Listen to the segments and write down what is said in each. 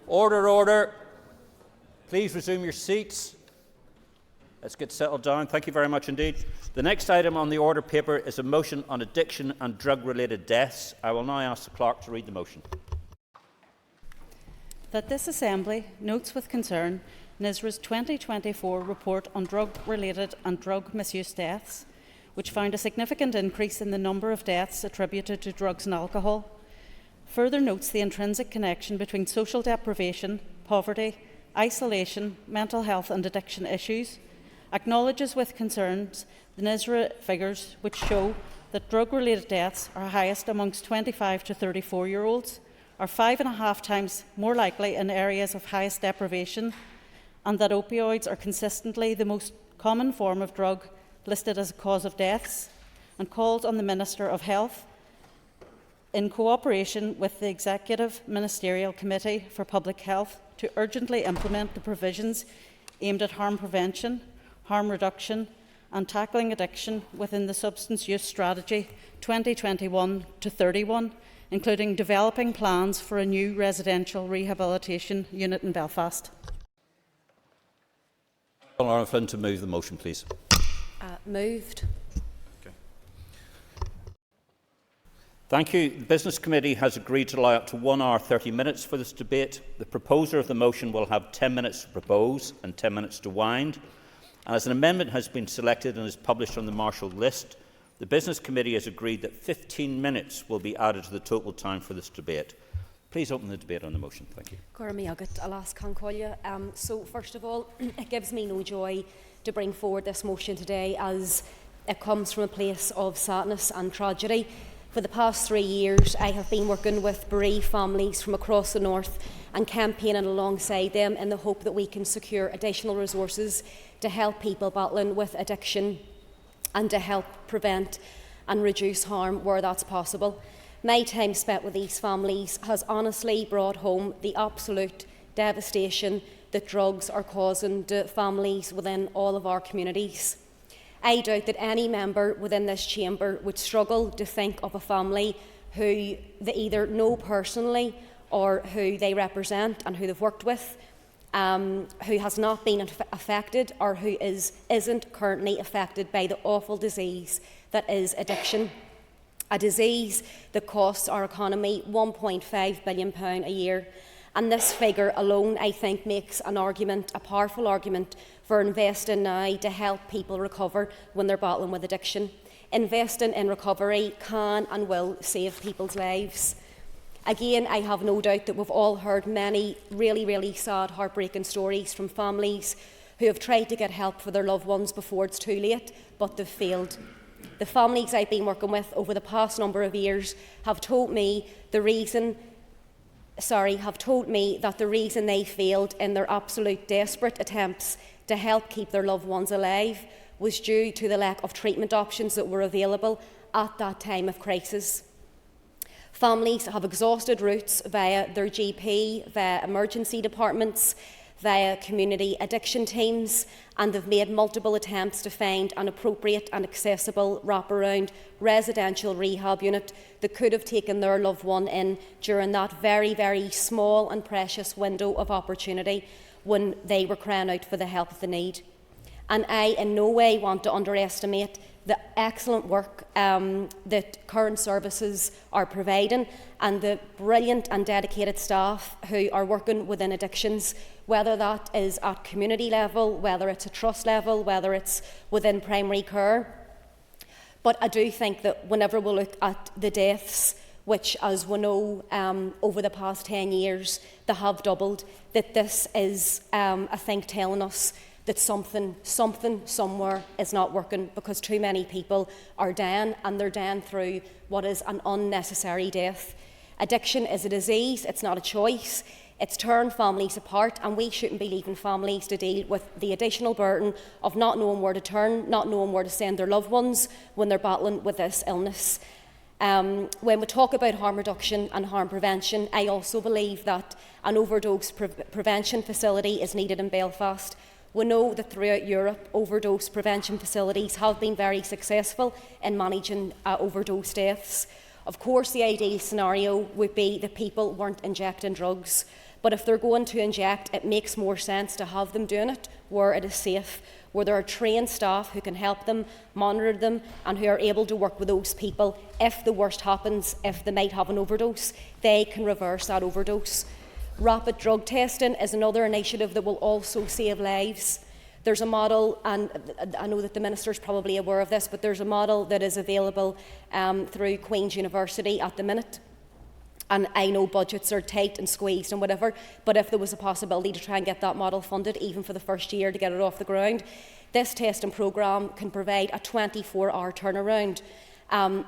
Order, order. Please resume your seats. Let's get settled down. Thank you very much indeed. The next item on the order paper is a motion on addiction and drug-related deaths. I will now ask the clerk to read the motion. That this Assembly notes with concern NISRA's 2024 report on drug-related and drug misuse deaths, which found a significant increase in the number of deaths attributed to drugs and alcohol. Further notes the intrinsic connection between social deprivation, poverty, isolation, mental health and addiction issues, acknowledges with concerns the NISRA figures which show that drug-related deaths are highest amongst 25 to 34-year-olds, are 5.5 times more likely in areas of highest deprivation, and that opioids are consistently the most common form of drug listed as a cause of deaths, and calls on the Minister of Health, in cooperation with the Executive Ministerial Committee for Public Health, to urgently implement the provisions aimed at harm prevention, harm reduction and tackling addiction within the Substance Use Strategy 2021 to 31, including developing plans for a new residential rehabilitation unit in Belfast. Laura Flynn to move the motion, please. Moved. Thank you. The Business Committee has agreed to allow up to 1 hour 30 minutes for this debate. The proposer of the motion will have 10 minutes to propose and 10 minutes to wind. And as an amendment has been selected and is published on the marshalled list, the Business Committee has agreed that 15 minutes will be added to the total time for this debate. Please open the debate on the motion. Thank you. So first of all, it gives me no joy to bring forward this motion today, as it comes from a place of sadness and tragedy. For the past 3 years, I have been working with bereaved families from across the north and campaigning alongside them in the hope that we can secure additional resources to help people battling with addiction and to help prevent and reduce harm where that's possible. My time spent with these families has honestly brought home the absolute devastation that drugs are causing to families within all of our communities. I doubt that any member within this chamber would struggle to think of a family who they either know personally or who they represent and who they've worked with, who has not been affected or who isn't currently affected by the awful disease that is addiction. A disease that costs our economy £1.5 billion a year. And this figure alone, I think, makes an argument, a powerful argument, for investing now to help people recover when they're battling with addiction. Investing in recovery can and will save people's lives. Again, I have no doubt that we've all heard many really sad, heartbreaking stories from families who have tried to get help for their loved ones before it's too late, but they've failed. The families I've been working with over the past number of years have told me that the reason they failed in their absolute desperate attempts to help keep their loved ones alive was due to the lack of treatment options that were available at that time of crisis. Families have exhausted routes via their GP, via emergency departments, via community addiction teams, and they've made multiple attempts to find an appropriate and accessible wraparound residential rehab unit that could have taken their loved one in during that very small and precious window of opportunity when they were crying out for the help that they need. And I in no way want to underestimate the excellent work that current services are providing and the brilliant and dedicated staff who are working within addictions, whether that is at community level, whether it's at trust level, whether it's within primary care. But I do think that whenever we look at the deaths, which, as we know, over the past 10 years, they have doubled, that this is, I think, telling us that something somewhere is not working, because too many people are dying, and they're dying through what is an unnecessary death. Addiction is a disease, it's not a choice. It's turned families apart, and we shouldn't be leaving families to deal with the additional burden of not knowing where to turn, not knowing where to send their loved ones when they're battling with this illness. When we talk about harm reduction and harm prevention, I also believe that an overdose prevention facility is needed in Belfast. We know that throughout Europe, overdose prevention facilities have been very successful in managing overdose deaths. Of course, the ideal scenario would be that people weren't injecting drugs, But if they're going to inject, it makes more sense to have them doing it where it is safe, where there are trained staff who can help them, monitor them, and who are able to work with those people. If the worst happens, if they might have an overdose, they can reverse that overdose. Rapid drug testing is another initiative that will also save lives. There's a model, and I know that the Minister is probably aware of this, but there's a model that is available through Queen's University at the minute. And I know budgets are tight and squeezed and whatever, but if there was a possibility to try and get that model funded, even for the first year to get it off the ground, this testing programme can provide a 24-hour turnaround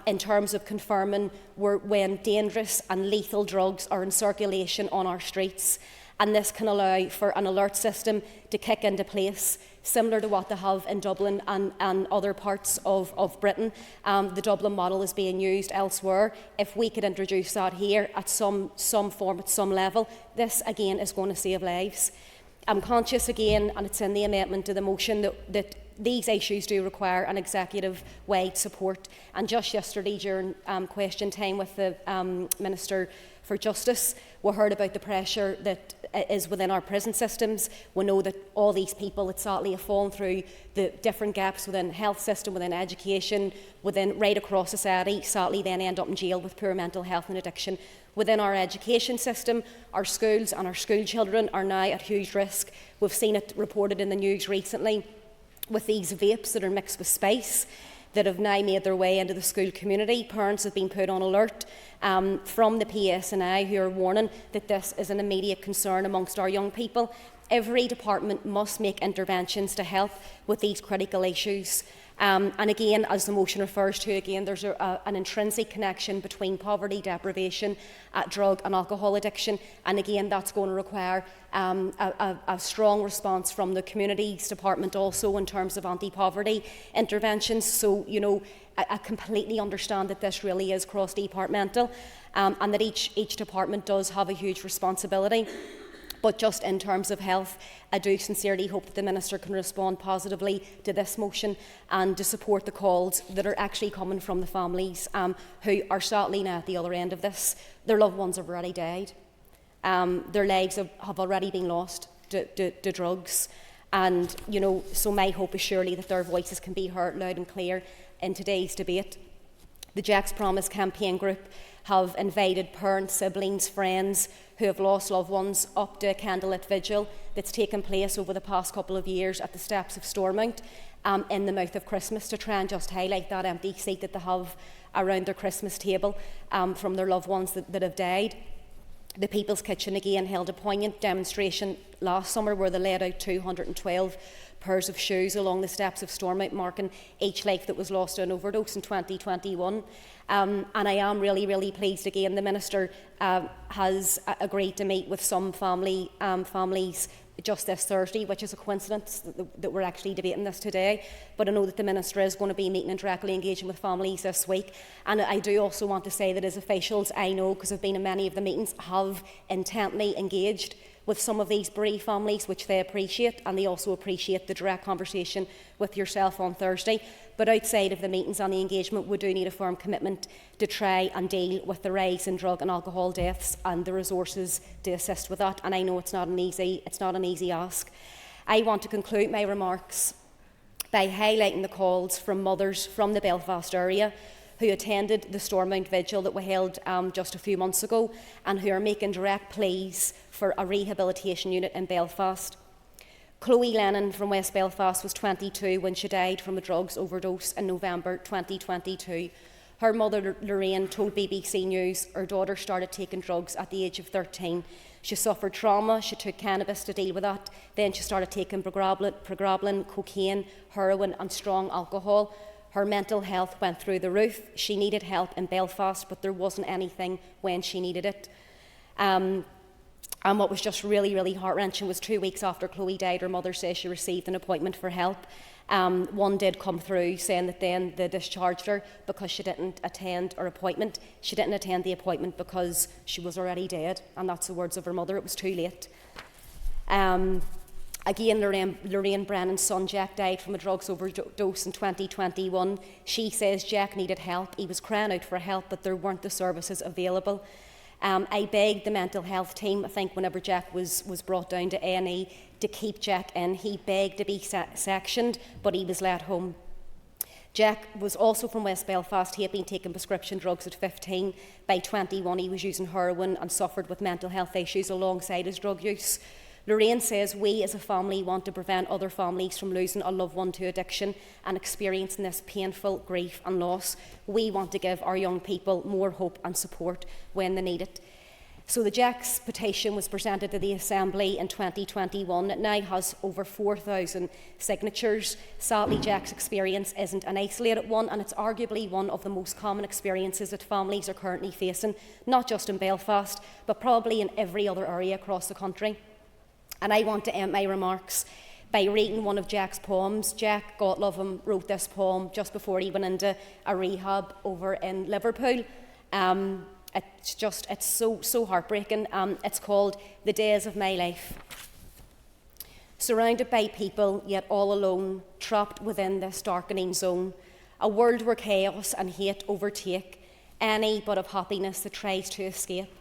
in terms of confirming when dangerous and lethal drugs are in circulation on our streets. And this can allow for an alert system to kick into place, similar to what they have in Dublin and other parts of Britain. The Dublin model is being used elsewhere. If we could introduce that here at some form, at some level, this again is going to save lives. I'm conscious again, and it's in the amendment to the motion, that these issues do require an executive-wide support. And just yesterday, during question time with the Minister for Justice, we heard about the pressure that is within our prison systems. We know that all these people that sadly have fallen through the different gaps within health system, within education, within right across society, sadly then end up in jail with poor mental health and addiction. Within our education system, our schools and our school children are now at huge risk. We've seen it reported in the news recently with these vapes that are mixed with spice that have now made their way into the school community. Parents have been put on alert from the PSNI, who are warning that this is an immediate concern amongst our young people. Every department must make interventions to help with these critical issues. And again, as the motion refers to, again, there's an intrinsic connection between poverty, deprivation, drug and alcohol addiction. And again, that's going to require a strong response from the Communities Department also in terms of anti-poverty interventions. So, you know, I completely understand that this really is cross-departmental and that each department does have a huge responsibility. But just in terms of health, I do sincerely hope that the Minister can respond positively to this motion and to support the calls that are actually coming from the families who are sadly now at the other end of this. Their loved ones have already died. Their lives have already been lost to drugs. And, you know, so my hope is surely that their voices can be heard loud and clear in today's debate. The Jack's Promise campaign group have invited parents, siblings, friends who have lost loved ones up to a candlelit vigil that's taken place over the past couple of years at the steps of Stormont in the mouth of Christmas, to try and just highlight that empty seat that they have around their Christmas table from their loved ones that have died. The People's Kitchen again held a poignant demonstration last summer where they laid out 212 pairs of shoes along the steps of Stormont, marking each life that was lost to an overdose in 2021. And I am really, really pleased again the Minister has agreed to meet with some families just this Thursday, which is a coincidence that we're actually debating this today. But I know that the Minister is going to be meeting and directly engaging with families this week. And I do also want to say that as officials, I know, because I've been in many of the meetings, have intently engaged with some of these bereaved families, which they appreciate, and they also appreciate the direct conversation with yourself on Thursday. But outside of the meetings and the engagement, we do need a firm commitment to try and deal with the rise in drug and alcohol deaths and the resources to assist with that. And I know it's not an easy ask. I want to conclude my remarks by highlighting the calls from mothers from the Belfast area who attended the Stormont Vigil that we held just a few months ago, and who are making direct pleas for a rehabilitation unit in Belfast. Chloe Lennon from West Belfast was 22 when she died from a drugs overdose in November 2022. Her mother, Lorraine, told BBC News her daughter started taking drugs at the age of 13. She suffered trauma, she took cannabis to deal with that, then she started taking pregabalin, cocaine, heroin and strong alcohol. Her mental health went through the roof. She needed help in Belfast, but there wasn't anything when she needed it. And what was just really, really heart-wrenching was 2 weeks after Chloe died, her mother says she received an appointment for help. One did come through saying that then they discharged her because she didn't attend her appointment. She didn't attend the appointment because she was already dead, and that's the words of her mother. It was too late. Again, Lorraine Brennan's son Jack died from a drugs overdose in 2021. She says Jack needed help. He was crying out for help, but there weren't the services available. I begged the mental health team, I think whenever Jack was brought down to A&E, to keep Jack in. He begged to be sectioned, but he was let home. Jack was also from West Belfast. He had been taking prescription drugs at 15. By 21, he was using heroin and suffered with mental health issues alongside his drug use. Lorraine says, we as a family want to prevent other families from losing a loved one to addiction and experiencing this painful grief and loss. We want to give our young people more hope and support when they need it. So the Jack's petition was presented to the Assembly in 2021. It now has over 4,000 signatures. Sadly, Jack's experience isn't an isolated one, and it's arguably one of the most common experiences that families are currently facing, not just in Belfast, but probably in every other area across the country. And I want to end my remarks by reading one of Jack's poems. Jack, God love him, wrote this poem just before he went into a rehab over in Liverpool. It's so heartbreaking. It's called The Days of My Life. Surrounded by people, yet all alone, trapped within this darkening zone, a world where chaos and hate overtake any but of happiness that tries to escape.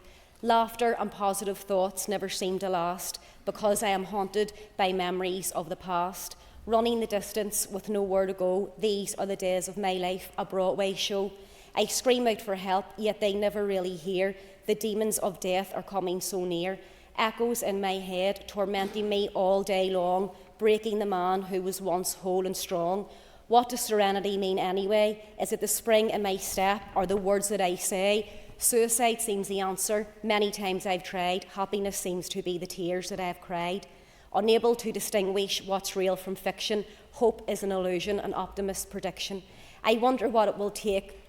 Laughter and positive thoughts never seem to last, because I am haunted by memories of the past. Running the distance with nowhere to go, these are the days of my life, a Broadway show. I scream out for help, yet they never really hear. The demons of death are coming so near. Echoes in my head, tormenting me all day long, breaking the man who was once whole and strong. What does serenity mean anyway? Is it the spring in my step, or the words that I say? Suicide seems the answer. Many times I've tried. Happiness seems to be the tears that I've cried. Unable to distinguish what's real from fiction, hope is an illusion, an optimist's prediction. I wonder what it will take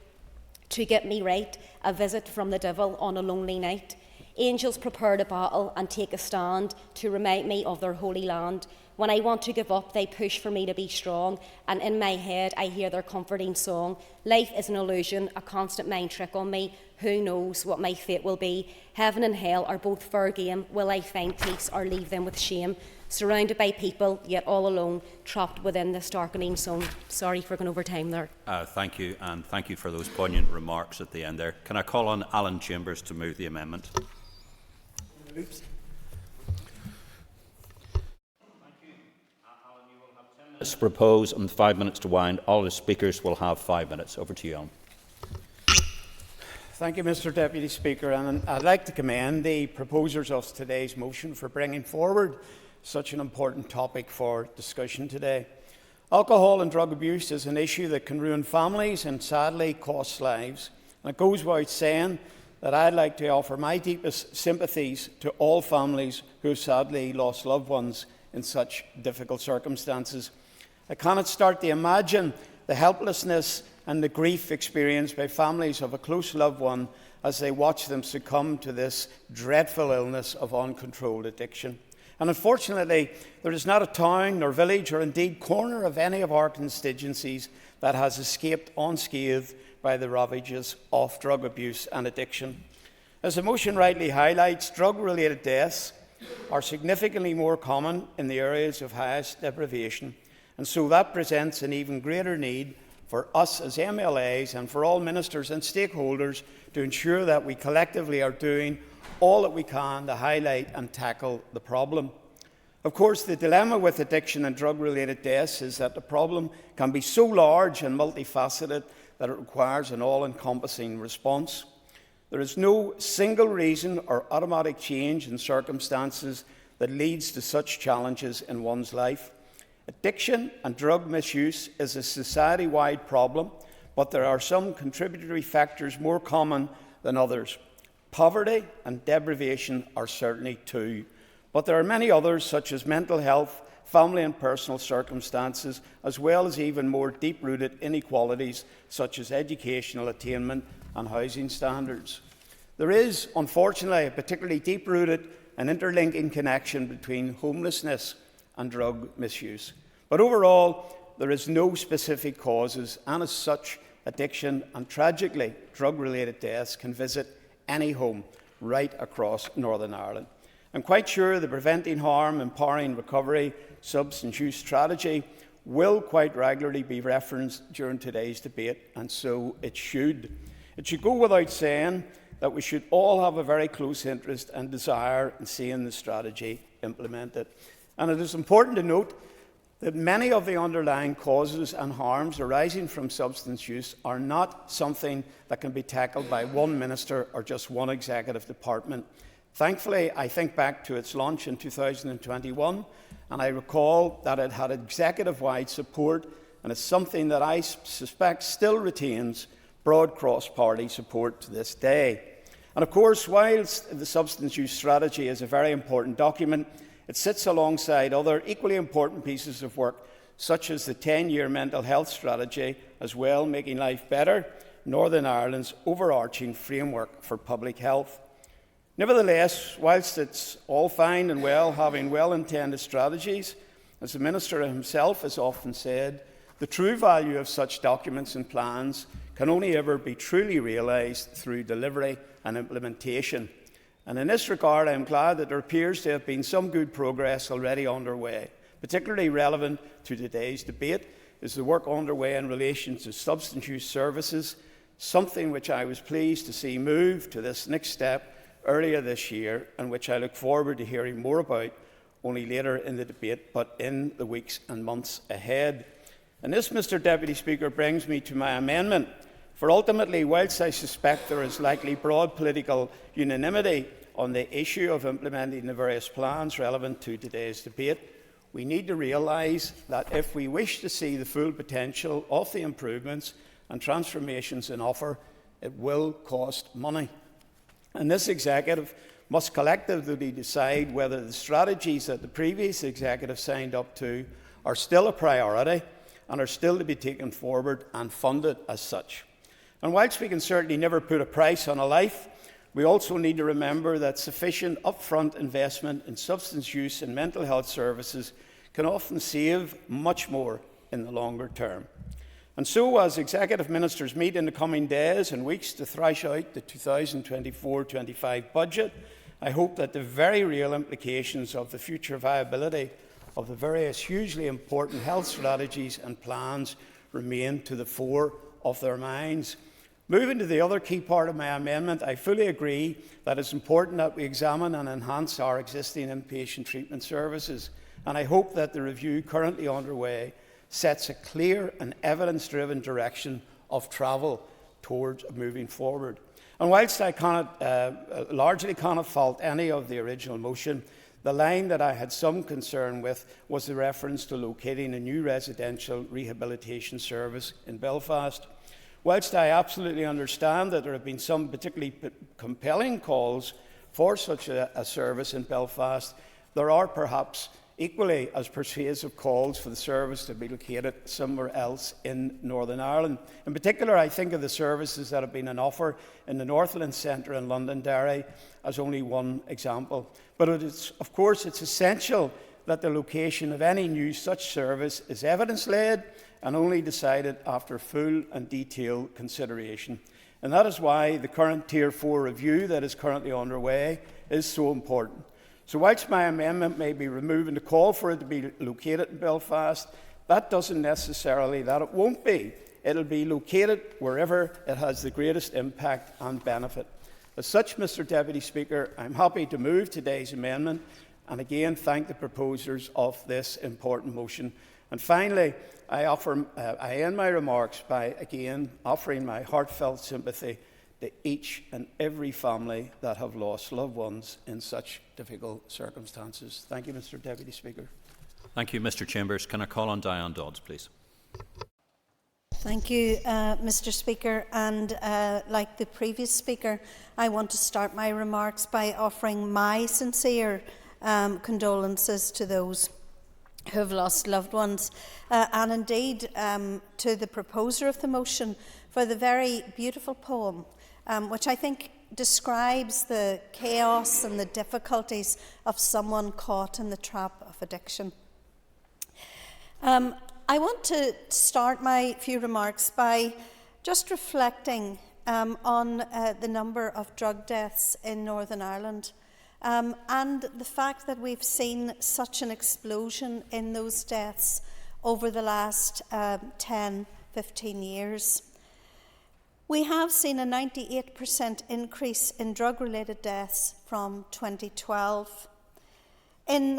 to get me right, a visit from the devil on a lonely night. Angels prepare to battle and take a stand to remind me of their holy land. When I want to give up, they push for me to be strong, and in my head I hear their comforting song. Life is an illusion, a constant mind trick on me. Who knows what my fate will be? Heaven and hell are both fair game. Will I find peace or leave them with shame? Surrounded by people, yet all alone, trapped within this darkening zone. Sorry for going over time there. Thank you, and thank you for those poignant remarks at the end there. Can I call on Alan Chambers to move the amendment? Oops. To propose and 5 minutes to wind. All the speakers will have 5 minutes. Over to you, Alan. Thank you, Mr. Deputy Speaker, and I'd like to commend the proposers of today's motion for bringing forward such an important topic for discussion today. Alcohol and drug abuse is an issue that can ruin families and sadly cost lives. And it goes without saying that I'd like to offer my deepest sympathies to all families who have sadly lost loved ones in such difficult circumstances. I cannot start to imagine the helplessness and the grief experienced by families of a close loved one as they watch them succumb to this dreadful illness of uncontrolled addiction. And unfortunately, there is not a town nor village or indeed corner of any of our constituencies that has escaped unscathed by the ravages of drug abuse and addiction. As the motion rightly highlights, drug-related deaths are significantly more common in the areas of highest deprivation, and so that presents an even greater need for us as MLAs and for all ministers and stakeholders to ensure that we collectively are doing all that we can to highlight and tackle the problem. Of course, the dilemma with addiction and drug-related deaths is that the problem can be so large and multifaceted that it requires an all-encompassing response. There is no single reason or automatic change in circumstances that leads to such challenges in one's life. Addiction and drug misuse is a society-wide problem, but there are some contributory factors more common than others. Poverty and deprivation are certainly two, but there are many others such as mental health, family and personal circumstances, as well as even more deep-rooted inequalities such as educational attainment and housing standards. There is, unfortunately, a particularly deep-rooted and interlinking connection between homelessness and drug misuse. But overall, there is no specific causes, and as such, addiction and tragically drug-related deaths can visit any home right across Northern Ireland. I'm quite sure the Preventing Harm, Empowering Recovery substance use strategy will quite regularly be referenced during today's debate, and so it should. It should go without saying that we should all have a very close interest and desire in seeing the strategy implemented. And it is important to note that many of the underlying causes and harms arising from substance use are not something that can be tackled by one minister or just one executive department. Thankfully, I think back to its launch in 2021, and I recall that it had executive-wide support, and it's something that I suspect still retains broad cross-party support to this day. And of course, whilst the substance use strategy is a very important document, it sits alongside other equally important pieces of work, such as the 10-year mental health strategy, as well, Making Life Better, Northern Ireland's overarching framework for public health. Nevertheless, whilst it's all fine and well having well-intended strategies, as the Minister himself has often said, the true value of such documents and plans can only ever be truly realised through delivery and implementation. And in this regard, I am glad that there appears to have been some good progress already underway. Particularly relevant to today's debate is the work underway in relation to substance use services, something which I was pleased to see move to this next step earlier this year, and which I look forward to hearing more about only later in the debate, but in the weeks and months ahead. And this, Mr. Deputy Speaker, brings me to my amendment. For ultimately, whilst I suspect there is likely broad political unanimity on the issue of implementing the various plans relevant to today's debate, we need to realise that if we wish to see the full potential of the improvements and transformations in offer, it will cost money. And this executive must collectively decide whether the strategies that the previous executive signed up to are still a priority and are still to be taken forward and funded as such. And whilst we can certainly never put a price on a life, we also need to remember that sufficient upfront investment in substance use and mental health services can often save much more in the longer term. And so, as executive ministers meet in the coming days and weeks to thrash out the 2024-25 budget, I hope that the very real implications of the future viability of the various hugely important health strategies and plans remain to the fore of their minds. Moving to the other key part of my amendment, I fully agree that it's important that we examine and enhance our existing inpatient treatment services, and I hope that the review currently underway sets a clear and evidence-driven direction of travel towards moving forward. And whilst I largely cannot fault any of the original motion, the line that I had some concern with was the reference to locating a new residential rehabilitation service in Belfast. Whilst I absolutely understand that there have been some particularly compelling calls for such a service in Belfast, there are perhaps equally as persuasive calls for the service to be located somewhere else in Northern Ireland. In particular, I think of the services that have been on offer in the Northland Centre in Londonderry as only one example. But of course, it's essential that the location of any new such service is evidence-led and only decided after full and detailed consideration. And that is why the current Tier 4 review that is currently underway is so important. So whilst my amendment may be removing the call for it to be located in Belfast, that doesn't necessarily that it won't be. It'll be located wherever it has the greatest impact and benefit. As such, Mr. Deputy Speaker, I'm happy to move today's amendment and again thank the proposers of this important motion. And finally, I end my remarks by again offering my heartfelt sympathy to each and every family that have lost loved ones in such difficult circumstances. Thank you, Mr. Deputy Speaker. Thank you, Mr. Chambers. Can I call on Diane Dodds, please? Thank you, Mr. Speaker. And like the previous speaker, I want to start my remarks by offering my sincere condolences to those who have lost loved ones, and indeed to the proposer of the motion for the very beautiful poem, which I think describes the chaos and the difficulties of someone caught in the trap of addiction. I want to start my few remarks by just reflecting on the number of drug deaths in Northern Ireland. And the fact that we've seen such an explosion in those deaths over the last 10, 15 years. We have seen a 98% increase in drug-related deaths from 2012. In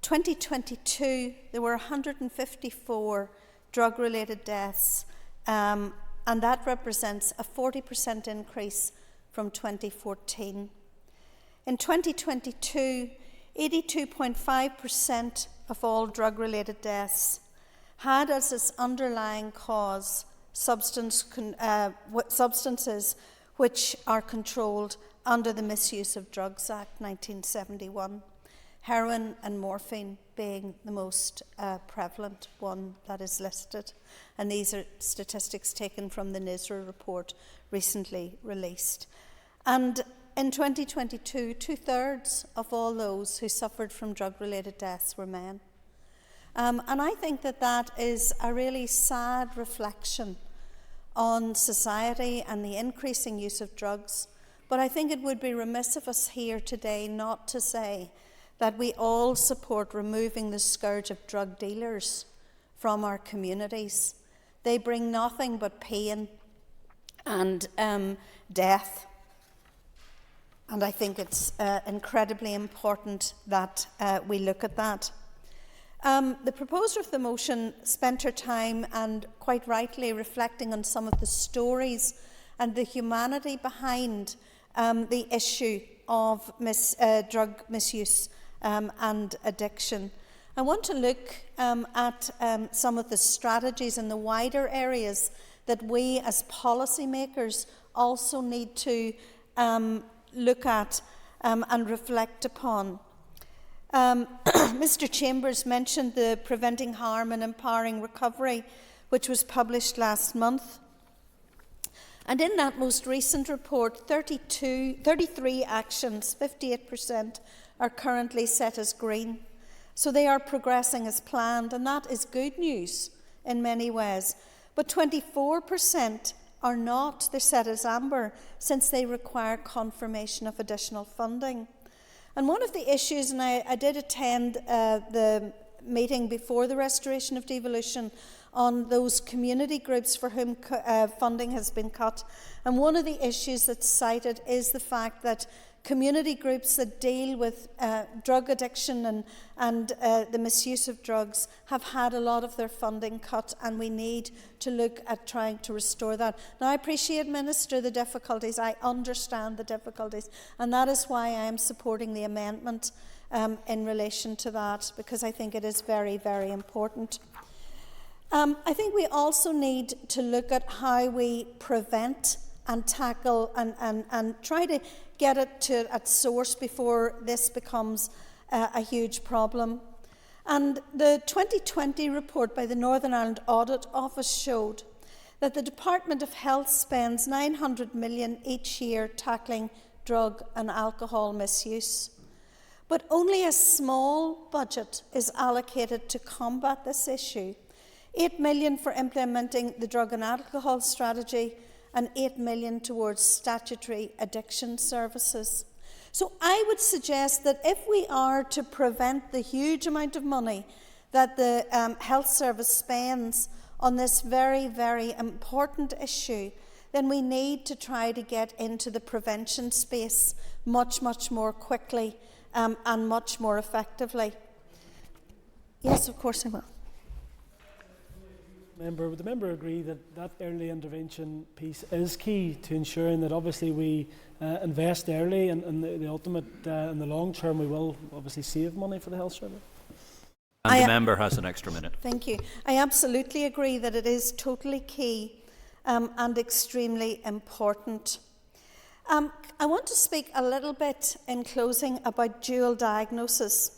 2022, there were 154 drug-related deaths, and that represents a 40% increase from 2014. In 2022, 82.5% of all drug-related deaths had as its underlying cause substances which are controlled under the Misuse of Drugs Act 1971, heroin and morphine being the most prevalent one that is listed. And these are statistics taken from the NISRA report recently released. And in 2022, 2/3 of all those who suffered from drug-related deaths were men. And I think that that is a really sad reflection on society and the increasing use of drugs. But I think it would be remiss of us here today not to say that we all support removing the scourge of drug dealers from our communities. They bring nothing but pain and death. And I think it's incredibly important that we look at that. The proposer of the motion spent her time, and quite rightly, reflecting on some of the stories and the humanity behind the issue of drug misuse and addiction. I want to look at some of the strategies in the wider areas that we as policymakers also need to look at and reflect upon. Mr. Chambers mentioned the Preventing Harm and Empowering Recovery, which was published last month. And in that most recent report, 33 actions, 58%, are currently set as green. So they are progressing as planned, and that is good news in many ways. But 24% are not. They're set as amber, since they require confirmation of additional funding. And one of the issues, and I did attend the meeting before the restoration of devolution on those community groups for whom funding has been cut. And one of the issues that's cited is the fact that community groups that deal with drug addiction and the misuse of drugs have had a lot of their funding cut, and we need to look at trying to restore that. Now, I appreciate, Minister, the difficulties. I understand the difficulties, and that is why I am supporting the amendment in relation to that, because I think it is very, very important. I think we also need to look at how we prevent and tackle and try to get it at source before this becomes a huge problem. And the 2020 report by the Northern Ireland Audit Office showed that the Department of Health spends $900 million each year tackling drug and alcohol misuse. But only a small budget is allocated to combat this issue. $8 million for implementing the drug and alcohol strategy, and $8 million towards statutory addiction services. So I would suggest that if we are to prevent the huge amount of money that the health service spends on this very, very important issue, then we need to try to get into the prevention space much, much more quickly and much more effectively. Yes, of course I will. Would the member agree that that early intervention piece is key to ensuring that obviously we invest early, and the ultimate, in the long term, we will obviously save money for the health service? And the member has an extra minute. Thank you. I absolutely agree that it is totally key and extremely important. I want to speak a little bit in closing about dual diagnosis.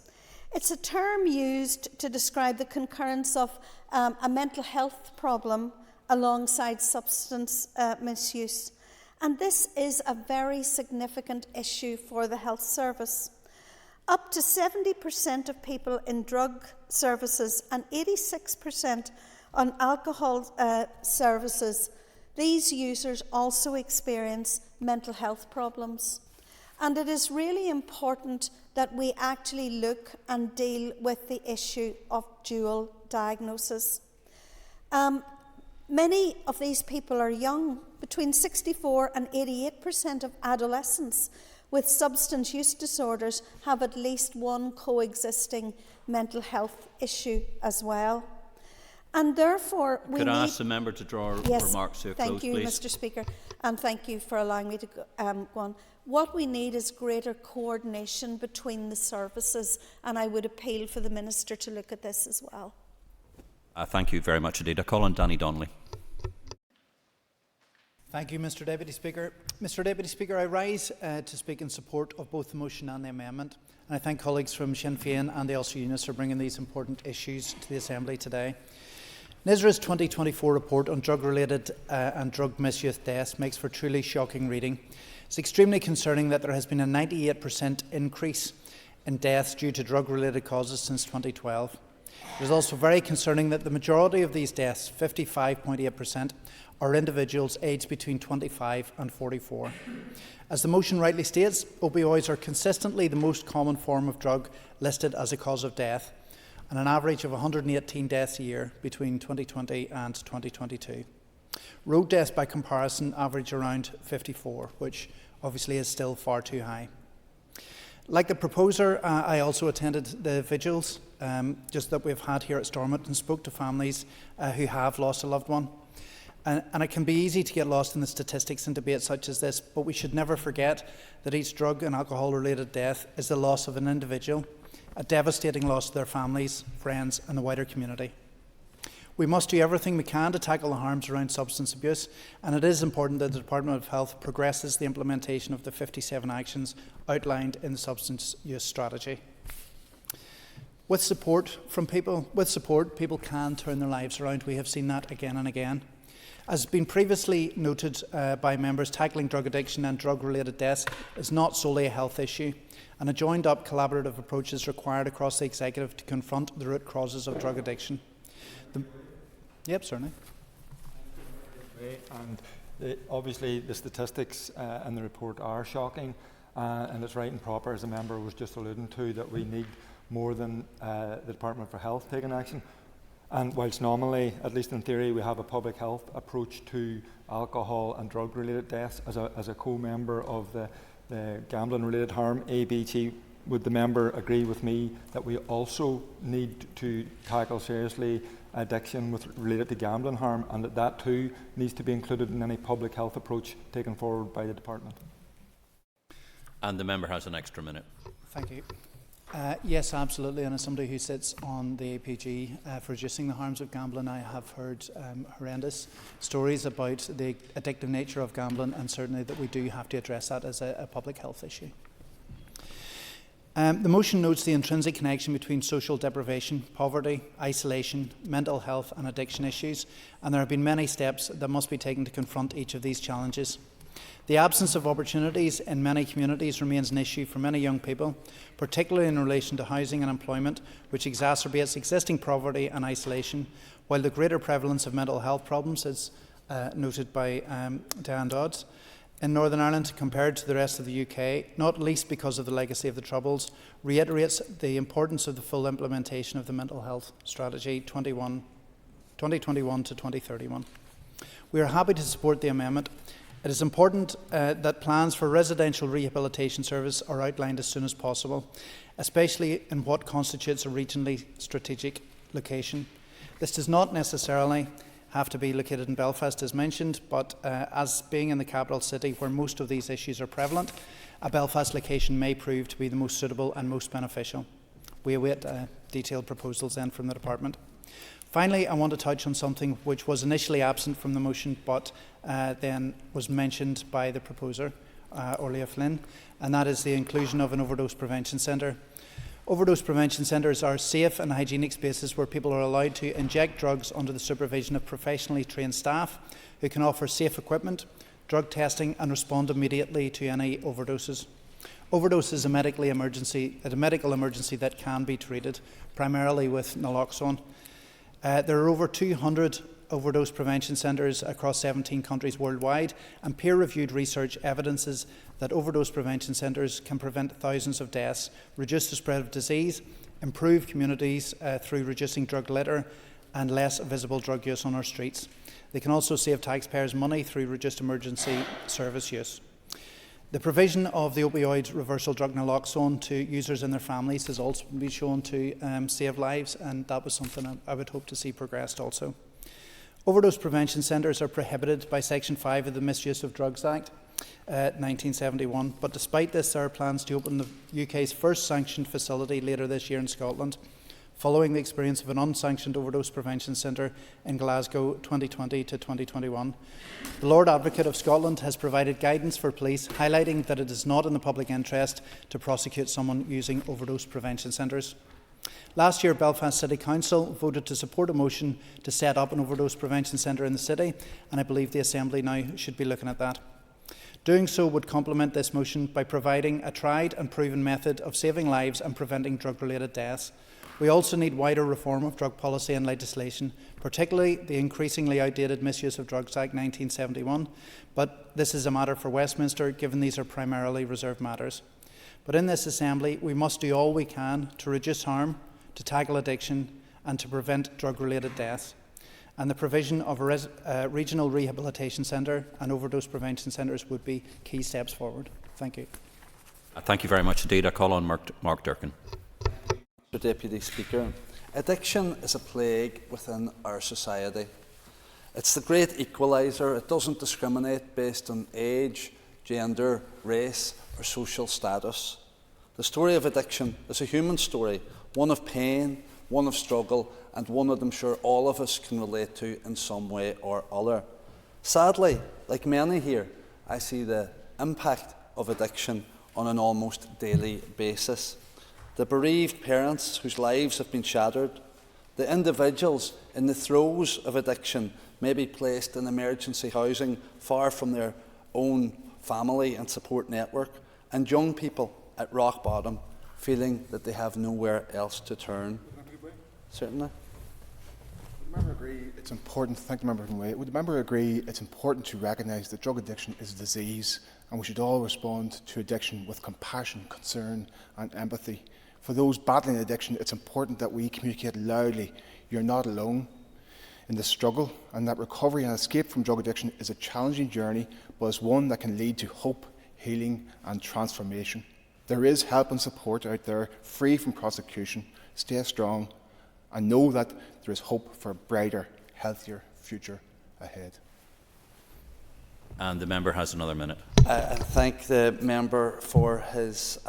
It's a term used to describe the concurrence of a mental health problem alongside substance misuse. And this is a very significant issue for the health service. Up to 70% of people in drug services and 86% on alcohol services, these users also experience mental health problems. And it is really important that we actually look and deal with the issue of dual diagnosis. Many of these people are young. Between 64 and 88% of adolescents with substance use disorders have at least one coexisting mental health issue as well. And therefore, we Could I ask the member to draw remarks to a close, thank you, please? Mr. Speaker, and thank you for allowing me to go on. What we need is greater coordination between the services, and I would appeal for the Minister to look at this as well. Thank you very much indeed. I call on Danny Donnelly. Thank you, Mr. Deputy Speaker. Mr. Deputy Speaker, I rise to speak in support of both the motion and the amendment, and I thank colleagues from Sinn Féin and the Ulster Units for bringing these important issues to the Assembly today. NISRA's 2024 report on drug-related and drug misuse deaths makes for truly shocking reading. It's extremely concerning that there has been a 98% increase in deaths due to drug-related causes since 2012. It is also very concerning that the majority of these deaths, 55.8%, are individuals aged between 25 and 44. As the motion rightly states, opioids are consistently the most common form of drug listed as a cause of death, and an average of 118 deaths a year between 2020 and 2022. Road deaths, by comparison, average around 54, which obviously is still far too high. Like the proposer, I also attended the vigils just that we've had here at Stormont and spoke to families who have lost a loved one. And it can be easy to get lost in the statistics in debates such as this, but we should never forget that each drug and alcohol-related death is the loss of an individual, a devastating loss to their families, friends and the wider community. We must do everything we can to tackle the harms around substance abuse, and it is important that the Department of Health progresses the implementation of the 57 actions outlined in the substance use strategy. With support, people can turn their lives around. We have seen that again and again. As has been previously noted by members, tackling drug addiction and drug-related deaths is not solely a health issue, and a joined-up collaborative approach is required across the Executive to confront the root causes of drug addiction. Yep, certainly. And obviously the statistics in the report are shocking, and it's right and proper, as the member was just alluding to, that we need more than the Department for Health taking action. And whilst normally, at least in theory, we have a public health approach to alcohol and drug-related deaths, as a co-member of the gambling-related harm, ABT, would the member agree with me that we also need to tackle seriously addiction related to gambling harm, and that too needs to be included in any public health approach taken forward by the department? And the member has an extra minute. Thank you. Yes, absolutely, and as somebody who sits on the APG for reducing the harms of gambling, I have heard horrendous stories about the addictive nature of gambling, and certainly that we do have to address that as a public health issue. The motion notes the intrinsic connection between social deprivation, poverty, isolation, mental health and addiction issues, and there have been many steps that must be taken to confront each of these challenges. The absence of opportunities in many communities remains an issue for many young people, particularly in relation to housing and employment, which exacerbates existing poverty and isolation, while the greater prevalence of mental health problems, as noted by Diane Dodds, in Northern Ireland compared to the rest of the UK, not least because of the legacy of the Troubles, reiterates the importance of the full implementation of the Mental Health Strategy 2021 to 2031. We are happy to support the amendment. It is important that plans for residential rehabilitation service are outlined as soon as possible, especially in what constitutes a regionally strategic location. This does not necessarily have to be located in Belfast, as mentioned, but as being in the capital city where most of these issues are prevalent, a Belfast location may prove to be the most suitable and most beneficial. We await detailed proposals then from the department. Finally, I want to touch on something which was initially absent from the motion but then was mentioned by the proposer, Orlia Flynn, and that is the inclusion of an overdose prevention centre. Overdose prevention centres are safe and hygienic spaces where people are allowed to inject drugs under the supervision of professionally trained staff who can offer safe equipment, drug testing and respond immediately to any overdoses. Overdose is a medical emergency that can be treated primarily with naloxone. There are over 200 overdose prevention centres across 17 countries worldwide, and peer-reviewed research evidences that overdose prevention centres can prevent thousands of deaths, reduce the spread of disease, improve communities through reducing drug litter, and less visible drug use on our streets. They can also save taxpayers money through reduced emergency service use. The provision of the opioid reversal drug naloxone to users and their families has also been shown to save lives, and that was something I would hope to see progressed also. Overdose prevention centres are prohibited by Section 5 of the Misuse of Drugs Act 1971, but despite this there are plans to open the UK's first sanctioned facility later this year in Scotland, following the experience of an unsanctioned overdose prevention centre in Glasgow 2020 to 2021. The Lord Advocate of Scotland has provided guidance for police, highlighting that it is not in the public interest to prosecute someone using overdose prevention centres. Last year, Belfast City Council voted to support a motion to set up an overdose prevention centre in the city, and I believe the Assembly now should be looking at that. Doing so would complement this motion by providing a tried and proven method of saving lives and preventing drug-related deaths. We also need wider reform of drug policy and legislation, particularly the increasingly outdated Misuse of Drugs Act 1971, but this is a matter for Westminster, given these are primarily reserved matters. But in this Assembly, we must do all we can to reduce harm, to tackle addiction and to prevent drug-related deaths. And the provision of a regional rehabilitation centre and overdose prevention centres would be key steps forward. Thank you. Thank you very much indeed. I call on Mark Durkin. Mr. Deputy Speaker, addiction is a plague within our society. It's the great equaliser. It doesn't discriminate based on age, gender, race or social status. The story of addiction is a human story, one of pain, one of struggle, and one that I'm sure all of us can relate to in some way or other. Sadly, like many here, I see the impact of addiction on an almost daily basis. The bereaved parents whose lives have been shattered, the individuals in the throes of addiction may be placed in emergency housing far from their own family and support network, and young people at rock bottom feeling that they have nowhere else to turn. Certainly. Would the member agree it's important, thank the member from Way, would the member agree it's important to recognise that drug addiction is a disease and we should all respond to addiction with compassion, concern and empathy? For those battling addiction, it's important that we communicate loudly, you're not alone in the struggle, and that recovery and escape from drug addiction is a challenging journey, but it's one that can lead to hope, healing and transformation. There is help and support out there, free from prosecution. Stay strong and know that there is hope for a brighter, healthier future ahead. And the member has another minute. I thank the member for his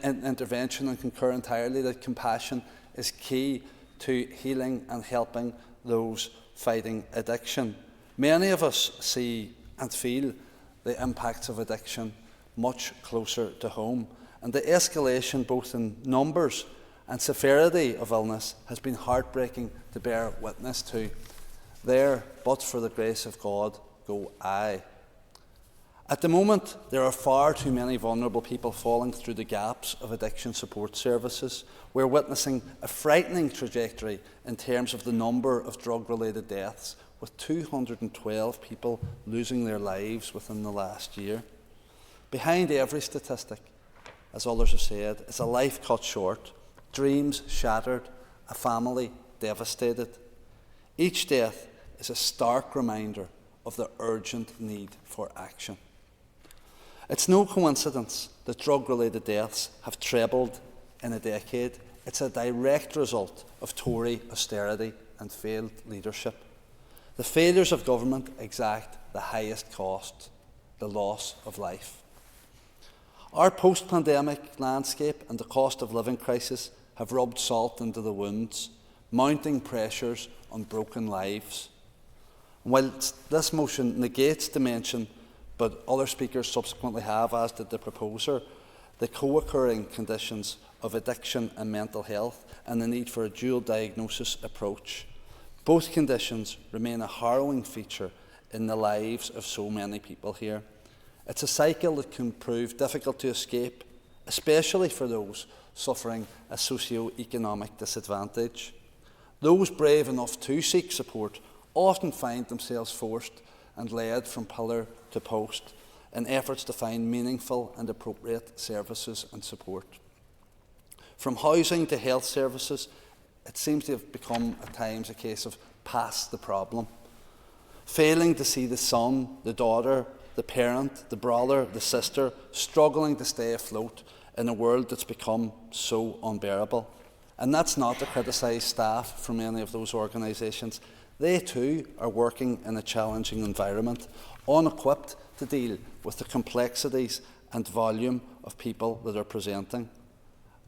intervention and concur entirely that compassion is key to healing and helping those fighting addiction. Many of us see and feel the impacts of addiction much closer to home, and the escalation both in numbers and severity of illness has been heartbreaking to bear witness to. There, but for the grace of God, go I. At the moment, there are far too many vulnerable people falling through the gaps of addiction support services. We're witnessing a frightening trajectory in terms of the number of drug-related deaths, with 212 people losing their lives within the last year. Behind every statistic, as others have said, is a life cut short, dreams shattered, a family devastated. Each death is a stark reminder of the urgent need for action. It's no coincidence that drug-related deaths have trebled in a decade. It's a direct result of Tory austerity and failed leadership. The failures of government exact the highest cost, the loss of life. Our post-pandemic landscape and the cost of living crisis have rubbed salt into the wounds, mounting pressures on broken lives. And whilst this motion negates the mention, but other speakers subsequently have, as did the proposer, the co-occurring conditions of addiction and mental health and the need for a dual diagnosis approach. Both conditions remain a harrowing feature in the lives of so many people here. It's a cycle that can prove difficult to escape, especially for those suffering a socio-economic disadvantage. Those brave enough to seek support often find themselves forced and led from pillar to post in efforts to find meaningful and appropriate services and support. From housing to health services, it seems to have become at times a case of past the problem. Failing to see the son, the daughter, the parent, the brother, the sister, struggling to stay afloat in a world that's become so unbearable. And that's not to criticise staff from any of those organisations. They too are working in a challenging environment, unequipped to deal with the complexities and volume of people that are presenting.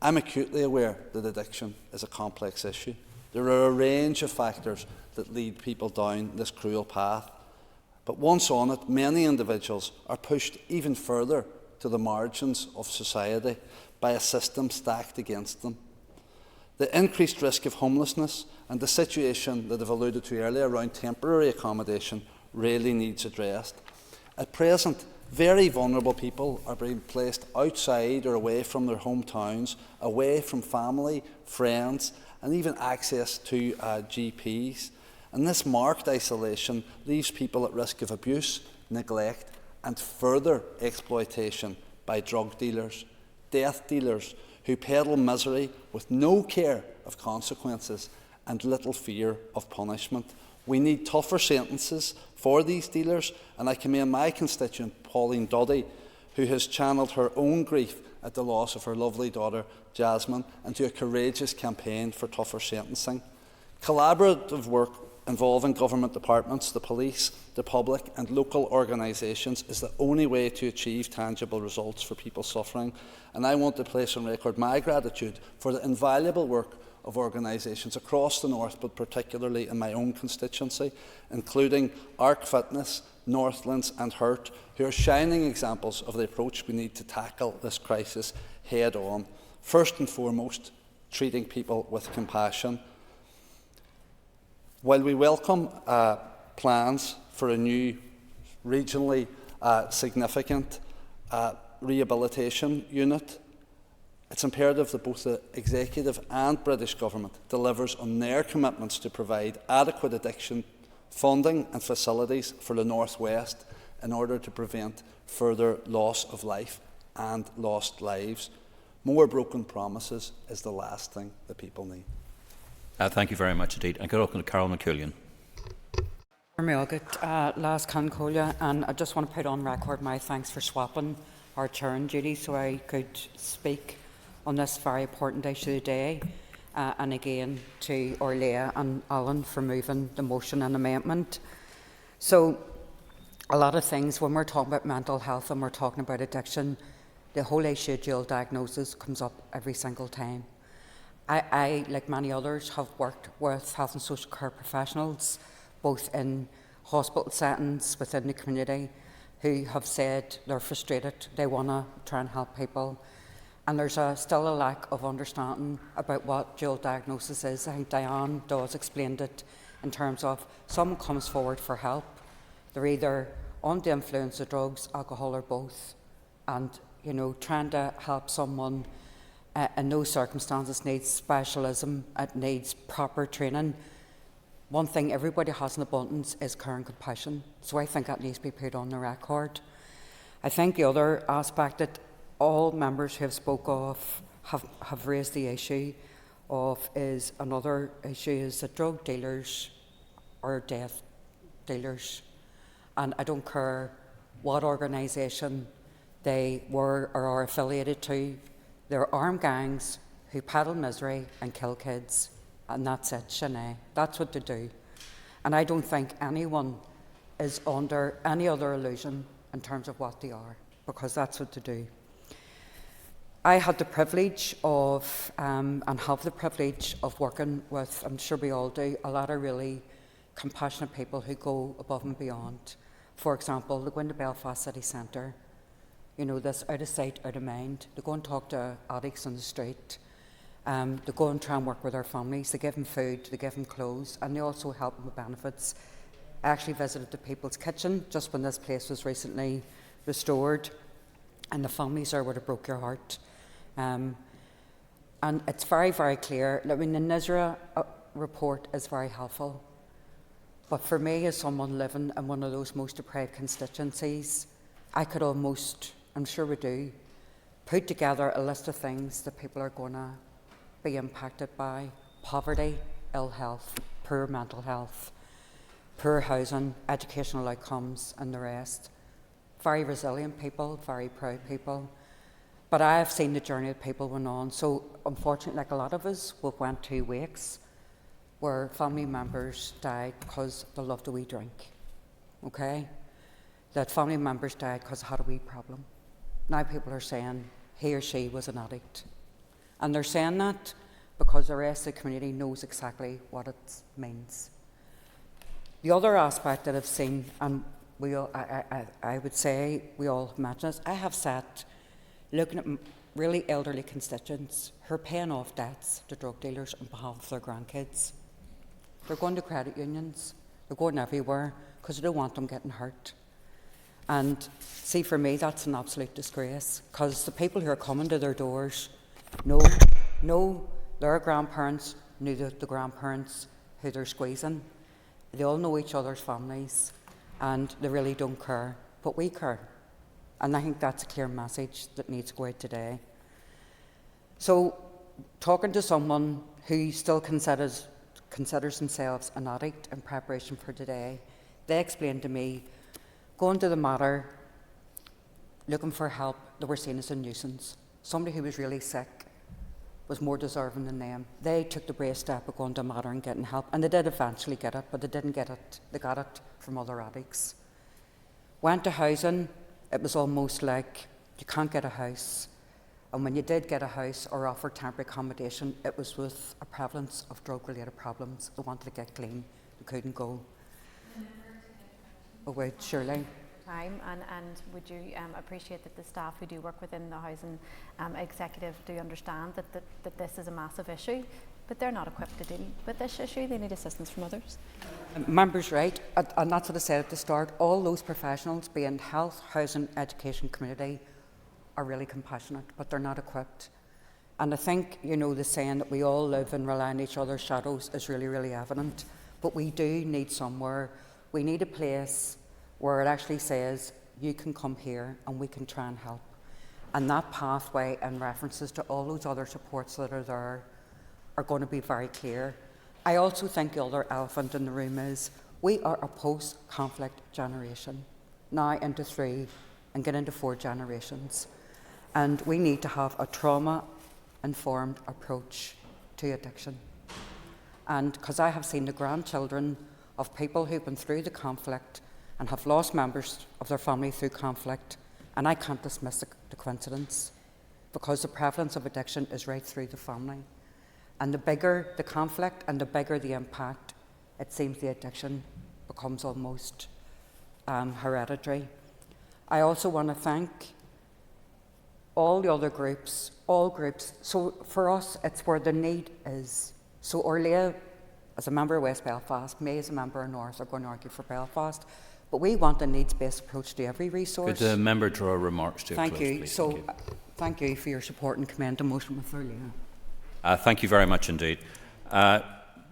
I'm acutely aware that addiction is a complex issue. There are a range of factors that lead people down this cruel path. But once on it, many individuals are pushed even further to the margins of society by a system stacked against them. The increased risk of homelessness and the situation that I've alluded to earlier around temporary accommodation really needs addressed. At present, very vulnerable people are being placed outside or away from their hometowns, away from family, friends, and even access to GPs. And this marked isolation leaves people at risk of abuse, neglect, and further exploitation by drug dealers, death dealers, who peddle misery with no care of consequences and little fear of punishment. We need tougher sentences for these dealers, and I commend my constituent Pauline Duddy, who has channelled her own grief at the loss of her lovely daughter Jasmine into a courageous campaign for tougher sentencing. Collaborative work involving government departments, the police, the public and local organisations is the only way to achieve tangible results for people suffering. And I want to place on record my gratitude for the invaluable work of organisations across the North, but particularly in my own constituency, including ARC Fitness, Northlands and HURT, who are shining examples of the approach we need to tackle this crisis head on. First and foremost, treating people with compassion. While we welcome plans for a new regionally significant rehabilitation unit, it's imperative that both the Executive and British Government delivers on their commitments to provide adequate addiction funding and facilities for the North West in order to prevent further loss of life and lost lives. More broken promises is the last thing that people need. Thank you very much indeed. I go up to Carol McCullion. Last Concolia, and I just want to put on record my thanks for swapping our chairing duty so I could speak on this very important issue today, and again to Orlea and Alan for moving the motion and amendment. So a lot of things, when we're talking about mental health and we're talking about addiction, the whole issue of dual diagnosis comes up every single time. I, like many others, have worked with health and social care professionals, both in hospital settings within the community, who have said they're frustrated, they want to try and help people. And there's still a lack of understanding about what dual diagnosis is. I think Diane Dawes explained it in terms of someone comes forward for help. They're either on the influence of drugs, alcohol or both. And, you know, trying to help someone in those circumstances needs specialism, it needs proper training. One thing everybody has in abundance is care and compassion. So I think that needs to be put on the record. I think the other aspect that all members who have spoke of have raised the issue of is another issue is that drug dealers are death dealers. And I don't care what organisation they were or are affiliated to, they're armed gangs who peddle misery and kill kids. And that's it, Sinead. That's what they do. And I don't think anyone is under any other illusion in terms of what they are, because that's what they do. I had the privilege of, and have the privilege of working with, I'm sure we all do, a lot of really compassionate people who go above and beyond. For example, they go into Belfast City Centre, you know, this out of sight, out of mind. They go and talk to addicts on the street. They go and try and work with their families. They give them food, they give them clothes, and they also help them with benefits. I actually visited the People's Kitchen just when this place was recently restored, and the families there would have broke your heart. And it's very, very clear. I mean, the NISRA report is very helpful. But for me, as someone living in one of those most deprived constituencies, I could almost, I'm sure we do, put together a list of things that people are going to be impacted by, poverty, ill health, poor mental health, poor housing, educational outcomes and the rest. Very resilient people, very proud people. But I have seen the journey that people went on. So unfortunately, like a lot of us, we went to wakes where family members died because they loved a wee drink. Okay? That family members died because they had a wee problem. Now people are saying he or she was an addict. And they're saying that because the rest of the community knows exactly what it means. The other aspect that I've seen, and I would say we all imagine this, I have sat looking at really elderly constituents who are paying off debts to drug dealers on behalf of their grandkids. They're going to credit unions, they're going everywhere because they don't want them getting hurt. And see, for me, that's an absolute disgrace because the people who are coming to their doors know their grandparents, knew the grandparents who they're squeezing. They all know each other's families and they really don't care, but we care. And I think that's a clear message that needs to go out today. So, talking to someone who still considers themselves an addict in preparation for today, they explained to me, going to the matter, looking for help, they were seen as a nuisance. Somebody who was really sick was more deserving than them. They took the brave step of going to matter and getting help, and they did eventually get it, but they didn't get it. They got it from other addicts. Went to housing, it was almost like you can't get a house. And when you did get a house or offered temporary accommodation, it was with a prevalence of drug-related problems. They wanted to get clean, they couldn't go. Oh, wait, surely. Time, and would you appreciate that the staff who do work within the housing executive do understand that this is a massive issue, but they're not equipped to deal with this issue. They need assistance from others. Members right, and that's what I said at the start. All those professionals, be in health, housing, education, community, are really compassionate, but they're not equipped. And I think, the saying that we all live and rely on each other's shadows is really, really evident. But we do need somewhere, we need a place where it actually says, you can come here and we can try and help. And that pathway and references to all those other supports that are there are going to be very clear. I also think the other elephant in the room is we are a post-conflict generation, now into 3 and get into 4 generations. And we need to have a trauma-informed approach to addiction. And because I have seen the grandchildren of people who've been through the conflict and have lost members of their family through conflict, and I can't dismiss the coincidence, because the prevalence of addiction is right through the family. And the bigger the conflict and the bigger the impact, it seems the addiction becomes almost hereditary. I also want to thank all the other groups, all groups. So for us, it's where the need is. So Orlea, as a member of West Belfast, May as a member of North, are going to argue for Belfast. But we want a needs-based approach to every resource. Could the member draw remarks to a close, Thank you. please? So, thank you for your support and commend the motion with Orlea. Thank you very much indeed.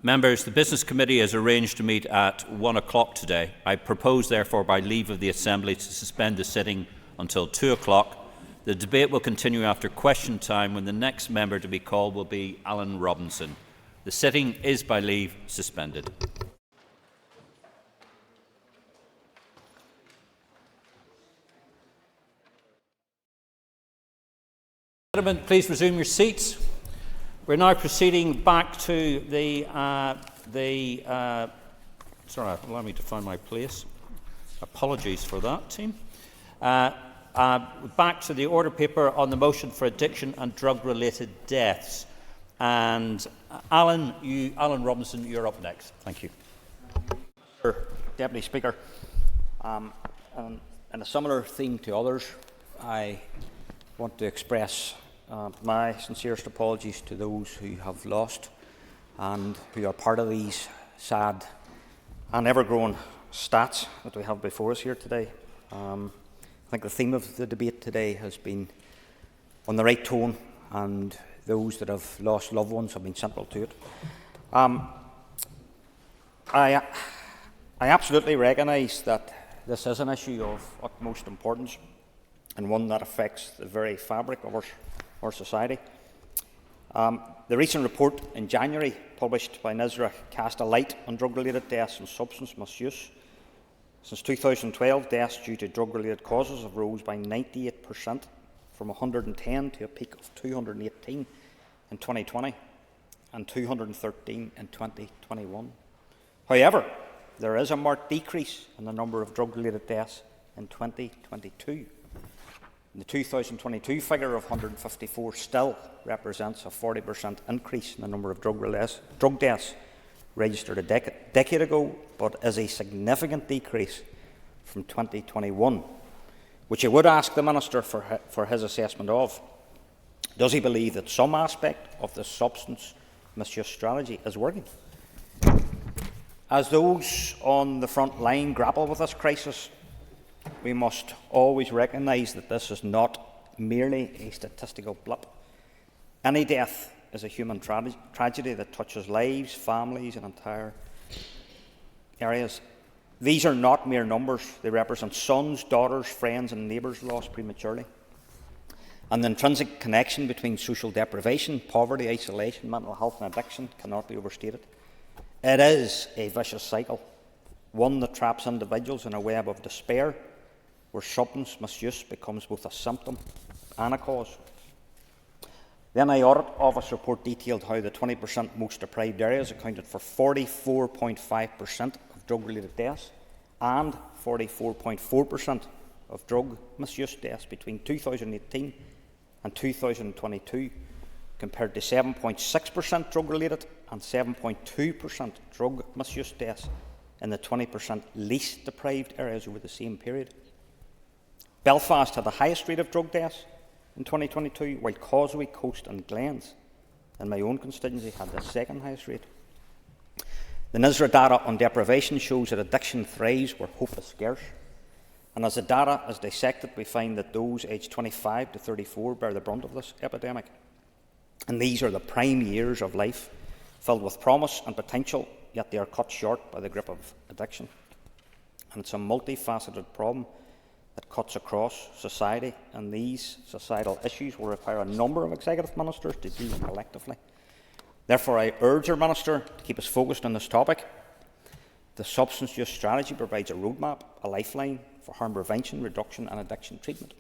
Members, the Business Committee has arranged to meet at 1 o'clock today. I propose, therefore, by leave of the Assembly, to suspend the sitting until 2 o'clock. The debate will continue after question time, when the next member to be called will be Alan Robinson. The sitting is, by leave, suspended. Gentlemen, please resume your seats. We're now proceeding back to sorry, allow me to find my place. Apologies for that, team. Back to the order paper on the motion for addiction and drug-related deaths. And Alan Robinson, you're up next. Thank you. Deputy Speaker, and in a similar theme to others, I want to express my sincerest apologies to those who have lost and who are part of these sad and ever-growing stats that we have before us here today. I think the theme of the debate today has been on the right tone, and those that have lost loved ones have been central to it. I absolutely recognise that this is an issue of utmost importance and one that affects the very fabric of our society. The recent report in January, published by NISRA, cast a light on drug-related deaths and substance misuse. Since 2012, deaths due to drug-related causes have rose by 98%, from 110 to a peak of 218 in 2020 and 213 in 2021. However, there is a marked decrease in the number of drug-related deaths in 2022. The 2022 figure of 154 still represents a 40% increase in the number of drug deaths registered a decade ago, but is a significant decrease from 2021, which I would ask the Minister for his assessment of. Does he believe that some aspect of the substance misuse strategy is working? As those on the front line grapple with this crisis, we must always recognise that this is not merely a statistical blip. Any death is a human tragedy that touches lives, families and entire areas. These are not mere numbers. They represent sons, daughters, friends and neighbours lost prematurely. And the intrinsic connection between social deprivation, poverty, isolation, mental health and addiction cannot be overstated. It is a vicious cycle, one that traps individuals in a web of despair, where substance misuse becomes both a symptom and a cause. The NI Audit Office report detailed how the 20% most deprived areas accounted for 44.5% of drug-related deaths and 44.4% of drug misuse deaths between 2018 and 2022, compared to 7.6% drug-related and 7.2% drug misuse deaths in the 20% least deprived areas over the same period. Belfast had the highest rate of drug deaths in 2022, while Causeway, Coast and Glens, in my own constituency, had the second highest rate. The NISRA data on deprivation shows that addiction thrives where hope is scarce. And as the data is dissected, we find that those aged 25 to 34 bear the brunt of this epidemic. And these are the prime years of life, filled with promise and potential, yet they are cut short by the grip of addiction. And it's a multifaceted problem that cuts across society, and these societal issues will require a number of executive ministers to deal collectively. Therefore, I urge our Minister to keep us focused on this topic. The substance use strategy provides a roadmap, a lifeline for harm prevention, reduction and addiction treatment.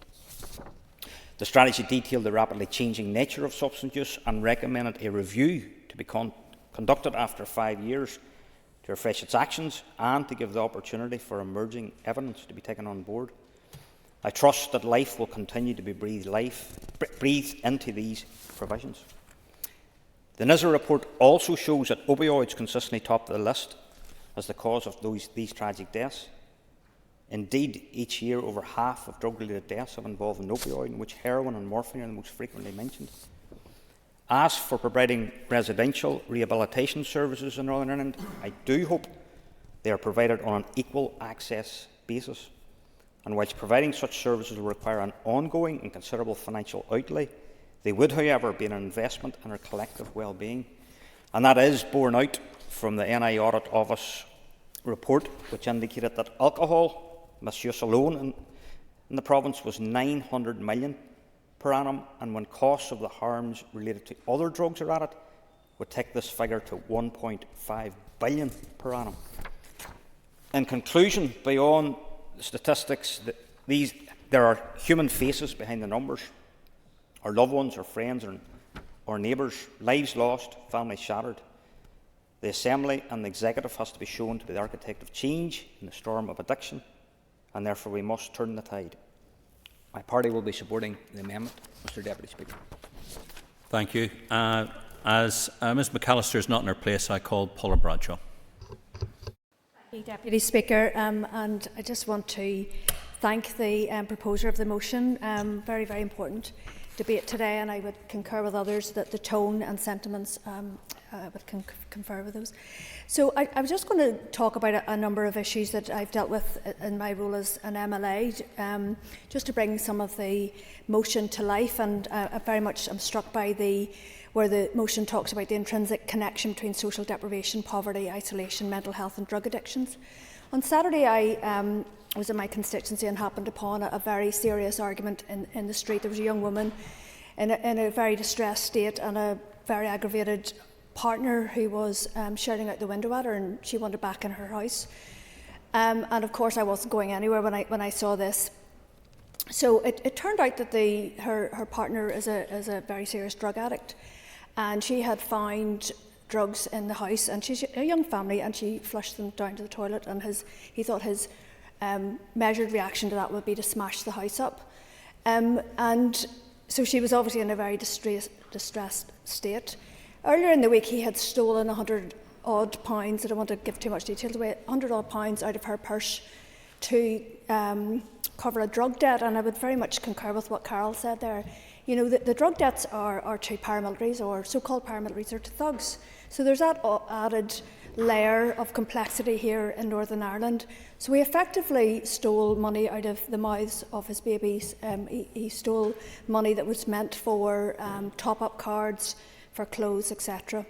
The strategy detailed the rapidly changing nature of substance use and recommended a review to be conducted after 5 years to refresh its actions and to give the opportunity for emerging evidence to be taken on board. I trust that life will continue to be breathed into these provisions. The NISRA report also shows that opioids consistently top the list as the cause of these tragic deaths. Indeed, each year over half of drug-related deaths have involved an opioid, in which heroin and morphine are the most frequently mentioned. As for providing residential rehabilitation services in Northern Ireland, I do hope they are provided on an equal access basis. And whilst providing such services will require an ongoing and considerable financial outlay, they would, however, be an investment in our collective well-being. And that is borne out from the NI Audit Office report, which indicated that alcohol misuse alone in the province was 900 million per annum, and when costs of the harms related to other drugs are added, would take this figure to 1.5 billion per annum. In conclusion, beyond the statistics, there are human faces behind the numbers. Our loved ones, our friends, our neighbours, lives lost, families shattered. The Assembly and the Executive has to be shown to be the architect of change in the storm of addiction, and therefore we must turn the tide. My party will be supporting the amendment, Mr Deputy Speaker. Thank you. As Ms McAllister is not in her place, I call Paula Bradshaw. Deputy Speaker, and I just want to thank the proposer of the motion. Very, very important debate today, and I would concur with others that the tone and sentiments would confer with those. So I was just going to talk about a number of issues that I've dealt with in my role as an MLA, just to bring some of the motion to life, and I very much am struck by where the motion talks about the intrinsic connection between social deprivation, poverty, isolation, mental health and drug addictions. On Saturday I was in my constituency and happened upon a very serious argument in the street. There was a young woman in a very distressed state, and very aggravated partner who was shouting out the window at her, and she wanted back in her house. And of course I wasn't going anywhere when I saw this. So it turned out that her partner is a very serious drug addict, and she had found drugs in the house, and she's a young family, and she flushed them down to the toilet, and he thought his measured reaction to that would be to smash the house up. And so she was obviously in a very distressed state. Earlier in the week he had stolen £100-odd, I don't want to give too much details away, £100-odd out of her purse to cover a drug debt, and I would very much concur with what Carol said there. You know, the drug debts are to paramilitaries, or so-called paramilitaries, or to thugs. So there's that added layer of complexity here in Northern Ireland. So he effectively stole money out of the mouths of his babies. He stole money that was meant for top-up cards, for clothes, etc.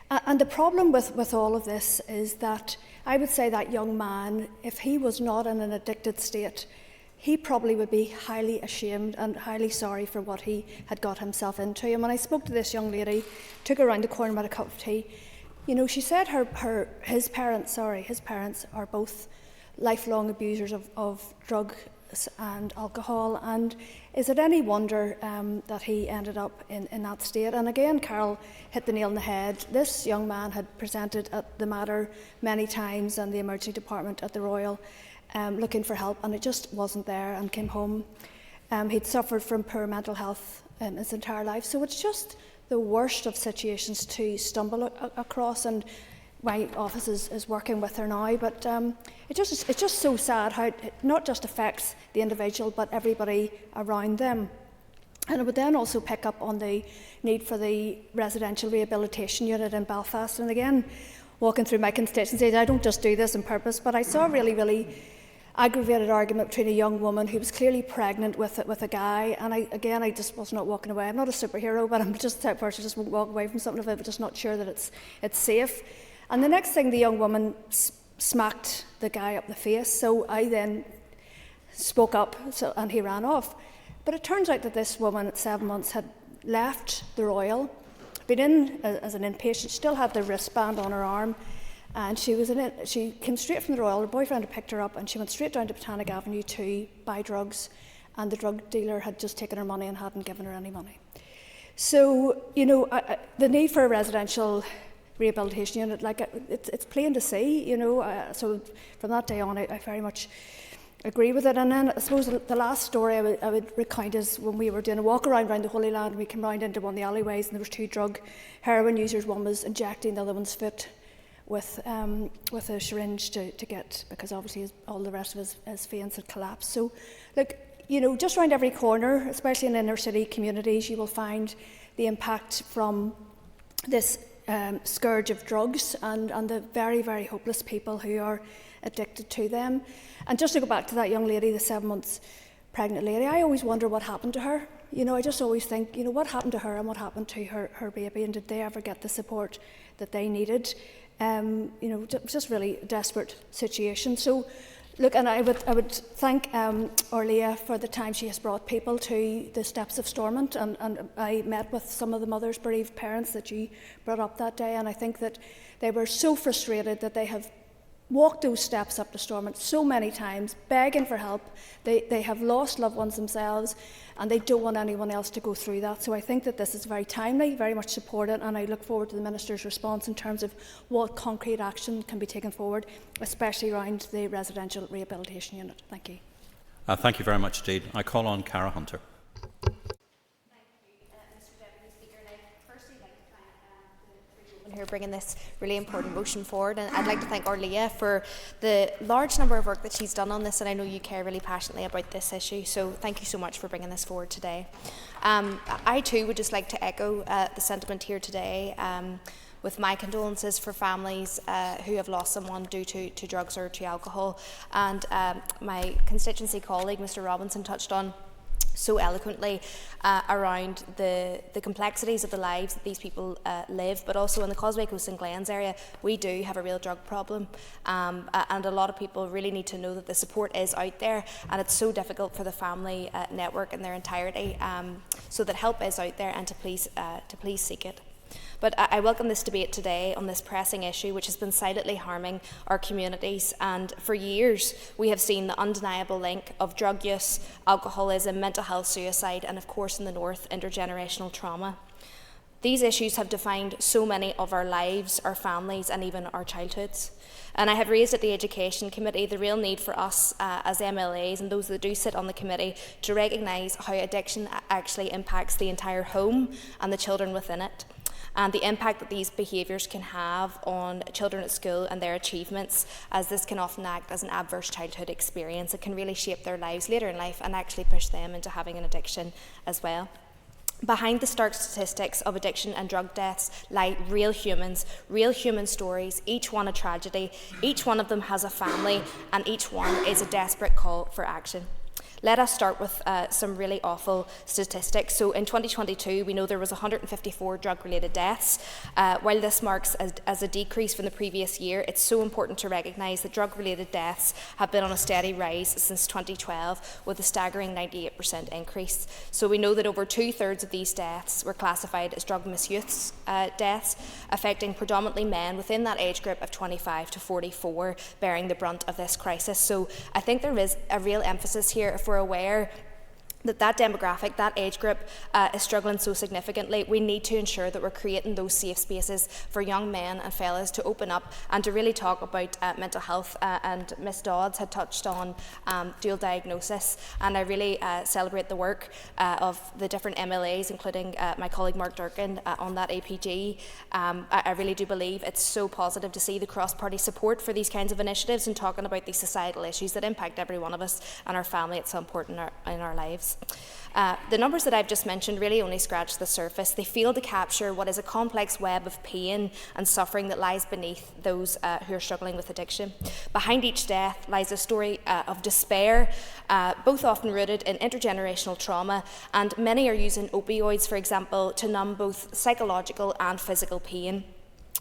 And the problem with all of this is that I would say that young man, if he was not in an addicted state, he probably would be highly ashamed and highly sorry for what he had got himself into. And when I spoke to this young lady, took her around the corner and had a cup of tea, you know, she said his parents are both lifelong abusers of drugs and alcohol, and is it any wonder that he ended up in that state? And again, Carol hit the nail on the head. This young man had presented at the matter many times, and the emergency department at the Royal, looking for help, and it just wasn't there, and came home. He'd suffered from poor mental health his entire life, so it's just the worst of situations to stumble across, and my office is working with her now, but it's just so sad how it not just affects the individual but everybody around them. And I would then also pick up on the need for the residential rehabilitation unit in Belfast. And again, walking through my constituencies, I don't just do this on purpose, but I saw a really aggravated argument between a young woman who was clearly pregnant with a guy, and I just was not walking away. I'm not a superhero, but I'm just the type of person who just won't walk away from something if I'm just not sure that it's safe. And the next thing, the young woman smacked the guy up the face, so I then spoke up, and he ran off. But it turns out that this woman at 7 months had left the Royal, been in as an inpatient, still had the wristband on her arm, and she came straight from the Royal. Her boyfriend had picked her up, and she went straight down to Botanic Avenue to buy drugs, and the drug dealer had just taken her money and hadn't given her any money. So, you know, the need for a residential rehabilitation unit, it's plain to see, you know. So from that day on, I very much agree with it. And then I suppose the last story I would recount is when we were doing a walk around the Holy Land, we came round into one of the alleyways, and there was two heroin users. One was injecting the other one's foot with a syringe to get, because obviously all the rest of his veins had collapsed. So look, you know, just around every corner, especially in inner city communities, you will find the impact from this scourge of drugs and the very hopeless people who are addicted to them. And just to go back to that young lady, the 7 months pregnant lady, I always wonder what happened to her. You know, I just always think, you know, what happened to her and what happened to her baby, and did they ever get the support that they needed? You know, just really desperate situation. So look, and I would thank Orlia for the time she has brought people to the steps of Stormont, and I met with some of the mothers, bereaved parents that you brought up that day, and I think that they were so frustrated that they have walked those steps up to Stormont so many times, begging for help. They have lost loved ones themselves, and they don't want anyone else to go through that. So I think that this is very timely, very much supported, and I look forward to the Minister's response in terms of what concrete action can be taken forward, especially around the residential rehabilitation unit. Thank you. Thank you very much indeed. I call on Cara Hunter. Who are bringing this really important motion forward, and I'd like to thank Orlia for the large number of work that she's done on this, and I know you care really passionately about this issue, so thank you so much for bringing this forward today. I too would just like to echo the sentiment here today with my condolences for families who have lost someone due to drugs or to alcohol, and my constituency colleague Mr Robinson touched on so eloquently around the complexities of the lives that these people live, but also in the Causeway Coast and Glens area, we do have a real drug problem, and a lot of people really need to know that the support is out there, and it's so difficult for the family network in their entirety, so that help is out there, and to please seek it. But I welcome this debate today on this pressing issue, which has been silently harming our communities. And for years, we have seen the undeniable link of drug use, alcoholism, mental health, suicide, and of course in the north, intergenerational trauma. These issues have defined so many of our lives, our families, and even our childhoods. And I have raised at the Education Committee the real need for us as MLAs and those that do sit on the committee to recognise how addiction actually impacts the entire home and the children within it, and the impact that these behaviours can have on children at school and their achievements, as this can often act as an adverse childhood experience. It can really shape their lives later in life and actually push them into having an addiction as well. Behind the stark statistics of addiction and drug deaths lie real humans, real human stories, each one a tragedy, each one of them has a family, and each one is a desperate call for action. Let us start with some really awful statistics. So in 2022, we know there was 154 drug-related deaths. While this marks as a decrease from the previous year, it's so important to recognise that drug-related deaths have been on a steady rise since 2012, with a staggering 98% increase. So we know that over 2/3 of these deaths were classified as drug misuse deaths, affecting predominantly men within that age group of 25 to 44, bearing the brunt of this crisis. So I think there is a real emphasis here, if we're aware that demographic, that age group is struggling so significantly, we need to ensure that we're creating those safe spaces for young men and fellas to open up and to really talk about mental health. And Ms Dodds had touched on dual diagnosis, and I really celebrate the work of the different MLAs, including my colleague Mark Durkin on that APG. I really do believe it's so positive to see the cross-party support for these kinds of initiatives and talking about these societal issues that impact every one of us and our family at some point in our lives. The numbers that I've just mentioned really only scratch the surface. They fail to capture what is a complex web of pain and suffering that lies beneath those who are struggling with addiction. Behind each death lies a story of despair, both often rooted in intergenerational trauma, and many are using opioids, for example, to numb both psychological and physical pain.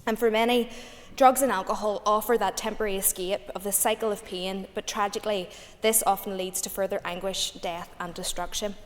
And for many, drugs and alcohol offer that temporary escape of the cycle of pain, but tragically, this often leads to further anguish, death, and destruction.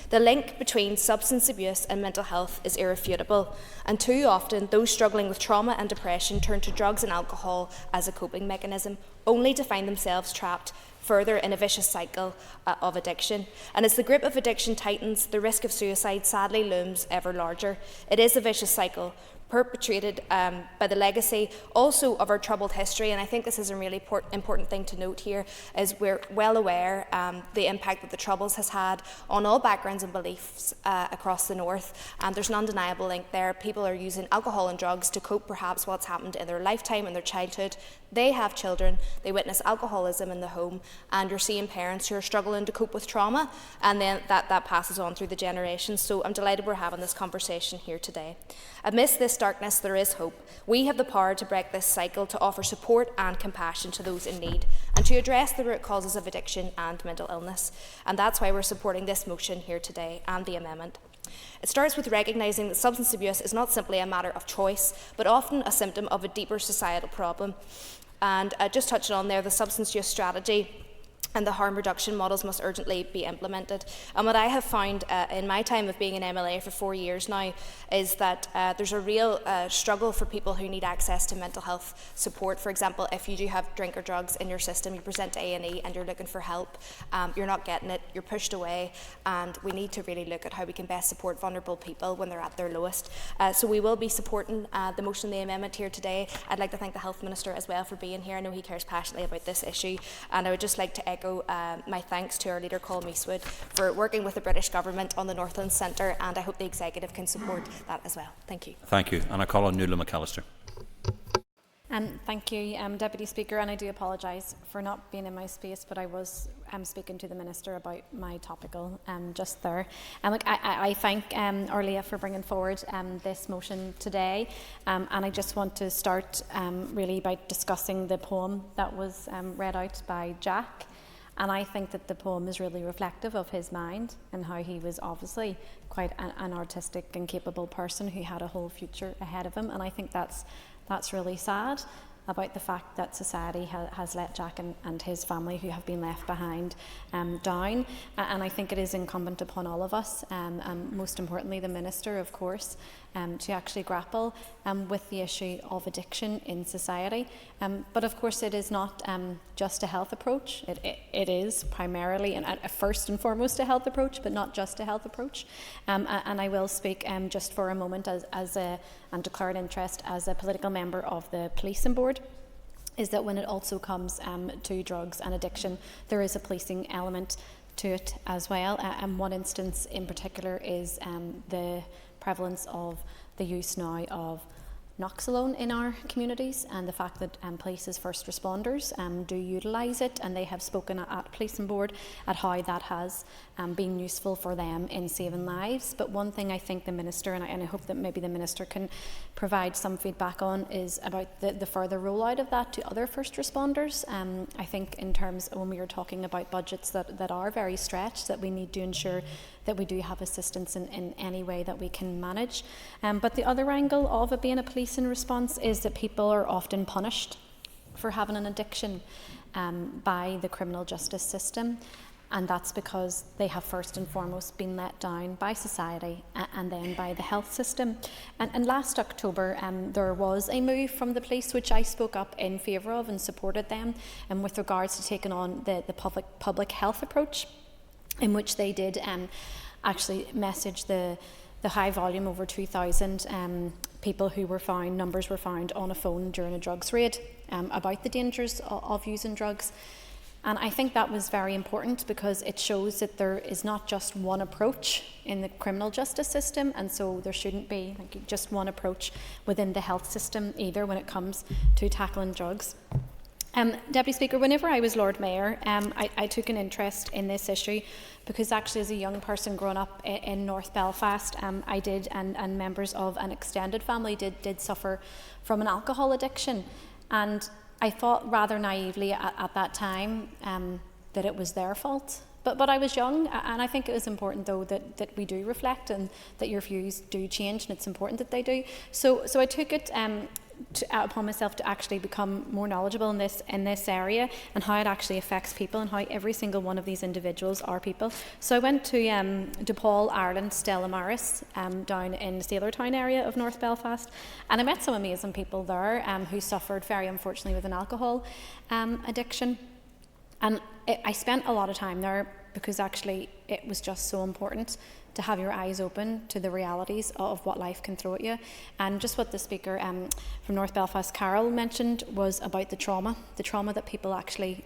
The link between substance abuse and mental health is irrefutable, and too often those struggling with trauma and depression turn to drugs and alcohol as a coping mechanism, only to find themselves trapped further in a vicious cycle of addiction. And as the grip of addiction tightens, the risk of suicide sadly looms ever larger. It is a vicious cycle, perpetrated by the legacy also of our troubled history, and I think this is a really important thing to note here, is we're well aware the impact that the Troubles has had on all backgrounds and beliefs across the north, and there's an undeniable link there. People are using alcohol and drugs to cope perhaps what's happened in their lifetime and their childhood. They have children, they witness alcoholism in the home, and you're seeing parents who are struggling to cope with trauma, and then that passes on through the generations. So I'm delighted we're having this conversation here today. Amidst this darkness, there is hope. We have the power to break this cycle, to offer support and compassion to those in need, and to address the root causes of addiction and mental illness. And that's why we're supporting this motion here today and the amendment. It starts with recognising that substance abuse is not simply a matter of choice, but often a symptom of a deeper societal problem. And just touching on there, the substance use strategy and the harm reduction models must urgently be implemented. And what I have found in my time of being an MLA for 4 years now is that there's a real struggle for people who need access to mental health support. For example, if you do have drink or drugs in your system, you present to A&E and you're looking for help, you're not getting it, you're pushed away, and we need to really look at how we can best support vulnerable people when they're at their lowest. So we will be supporting the motion, the amendment here today. I'd like to thank the Health Minister as well for being here. I know he cares passionately about this issue, and I would just like to echo my thanks to our leader, Colm Misuse, for working with the British Government on the Northland Centre, and I hope the Executive can support that as well. Thank you. Thank you. And I call on Nuala McAllister. Thank you, Deputy Speaker, and I do apologise for not being in my space, but I was speaking to the Minister about my topical just there. And look, I thank Orlia for bringing forward this motion today, and I just want to start really by discussing the poem that was read out by Jack. And I think that the poem is really reflective of his mind and how he was obviously quite an artistic and capable person who had a whole future ahead of him. And I think that's really sad about the fact that society has let Jack and his family, who have been left behind, down. And I think it is incumbent upon all of us, and most importantly the Minister, of course, to actually grapple with the issue of addiction in society. But of course it is not just a health approach. It is primarily and first and foremost a health approach, but not just a health approach. And I will speak just for a moment and declare an interest as a political member of the Policing Board, is that when it also comes to drugs and addiction, there is a policing element to it as well. And one instance in particular is the prevalence of the use now of Noxalone in our communities, and the fact that police as first responders do utilise it, and they have spoken at Policing Board at how that has been useful for them in saving lives. But one thing I think the Minister, and I hope that maybe the Minister can provide some feedback on, is about the further rollout of that to other first responders. I think in terms when we are talking about budgets that are very stretched, that we need to ensure that we do have assistance in any way that we can manage. But the other angle of it being a policing response is that people are often punished for having an addiction by the criminal justice system. And that's because they have first and foremost been let down by society and then by the health system. And last October there was a move from the police which I spoke up in favour of and supported them, with regards to taking on the public health approach, in which they did actually message the high volume, over 2,000 people who were found, numbers were found on a phone during a drugs raid, about the dangers of using drugs. And I think that was very important, because it shows that there is not just one approach in the criminal justice system, and so there shouldn't be just one approach within the health system either when it comes to tackling drugs. Deputy Speaker, whenever I was Lord Mayor, I took an interest in this issue, because actually as a young person growing up in North Belfast, I did, and members of an extended family did suffer from an alcohol addiction. And I thought rather naively at that time that it was their fault. But I was young, and I think it was important, though, that we do reflect and that your views do change, and it's important that they do. So I took it upon myself to actually become more knowledgeable in this area, and how it actually affects people, and how every single one of these individuals are people. So I went to DePaul, Ireland, Stella Maris, down in the Sailortown area of North Belfast, and I met some amazing people there who suffered very unfortunately with an alcohol addiction. And I spent a lot of time there, because actually it was just so important to have your eyes open to the realities of what life can throw at you. And just what the Speaker from North Belfast, Carol, mentioned was about the trauma that people actually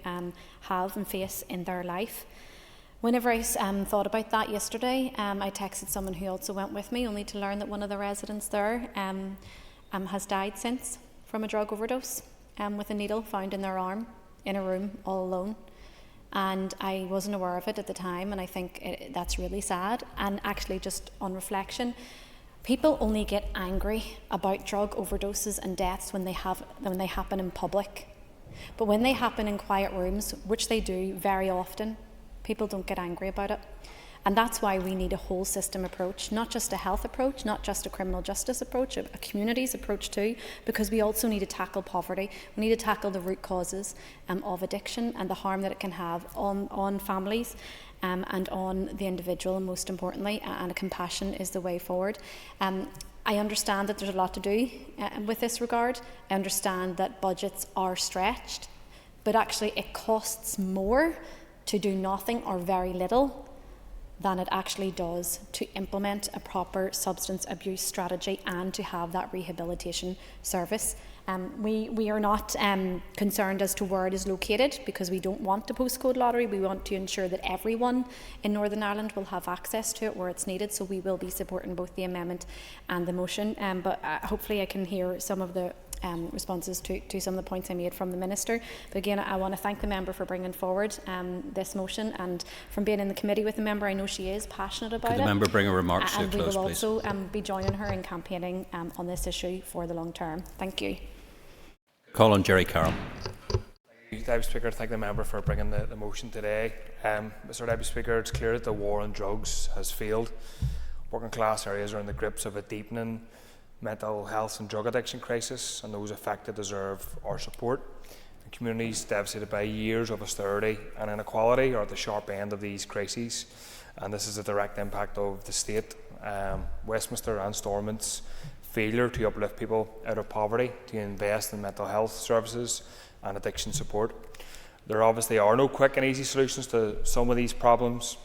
have and face in their life. Whenever I thought about that yesterday, I texted someone who also went with me, only to learn that one of the residents there has died since from a drug overdose, with a needle found in their arm in a room all alone. And I wasn't aware of it at the time, and I think that's really sad. And actually, just on reflection, people only get angry about drug overdoses and deaths when they happen in public. But when they happen in quiet rooms, which they do very often, people don't get angry about it. And that's why we need a whole system approach, not just a health approach, not just a criminal justice approach, a communities approach too, because we also need to tackle poverty. We need to tackle the root causes of addiction and the harm that it can have on families and on the individual, most importantly, and compassion is the way forward. I understand that there's a lot to do with this regard. I understand that budgets are stretched, but actually it costs more to do nothing or very little than it actually does to implement a proper substance abuse strategy and to have that rehabilitation service. We are not concerned as to where it is located, because we don't want a postcode lottery. We want to ensure that everyone in Northern Ireland will have access to it where it's needed, so we will be supporting both the amendment and the motion. But hopefully I can hear some of the responses to some of the points I made from the Minister. But again, I want to thank the member for bringing forward this motion, and from being in the committee with the member, I know she is passionate about it. Could the member bring her remarks to a close, please? And we will also be joining her in campaigning on this issue for the long term. Thank you. Call on Jerry Carroll. Deputy Speaker, thank the member for bringing the motion today. Mr Deputy Speaker, it's clear that the war on drugs has failed. Working class areas are in the grips of a deepening mental health and drug addiction crisis, and those affected deserve our support. And communities devastated by years of austerity and inequality are at the sharp end of these crises, and this is a direct impact of the state, Westminster and Stormont's failure to uplift people out of poverty, to invest in mental health services and addiction support. There obviously are no quick and easy solutions to some of these problems,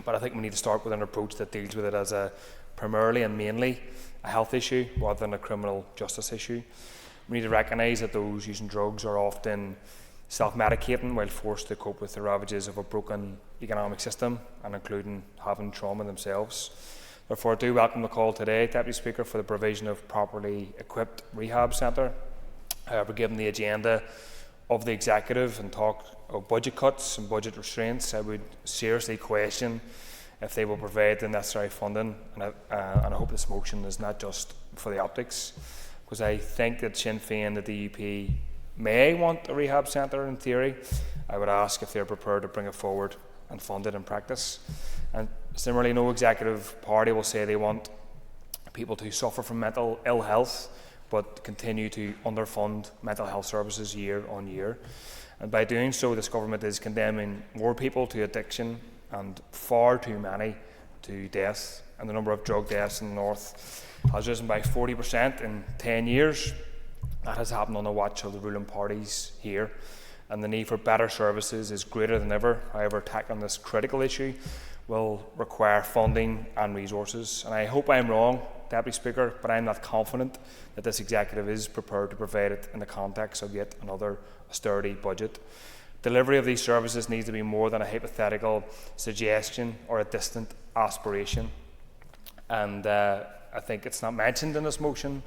but I think we need to start with an approach that deals with it as a primarily and mainly a health issue rather than a criminal justice issue. We need to recognise that those using drugs are often self-medicating while forced to cope with the ravages of a broken economic system, and including having trauma themselves. Therefore, I do welcome the call today, Deputy Speaker, for the provision of properly equipped rehab centre. However, given the agenda of the Executive and talk of budget cuts and budget restraints, I would seriously question if they will provide the necessary funding, and I hope this motion is not just for the optics, because I think that Sinn Féin, the DUP, may want a rehab centre in theory. I would ask if they are prepared to bring it forward and fund it in practice. And similarly, no Executive party will say they want people to suffer from mental ill health but continue to underfund mental health services year on year. And by doing so, this government is condemning more people to addiction and far too many to death. And the number of drug deaths in the North has risen by 40% in 10 years. That has happened on the watch of the ruling parties here. And the need for better services is greater than ever. However, tackling this critical issue will require funding and resources. And I hope I'm wrong, Deputy Speaker, but I'm not confident that this Executive is prepared to provide it in the context of yet another austerity budget. Delivery of these services needs to be more than a hypothetical suggestion or a distant aspiration. And I think it's not mentioned in this motion,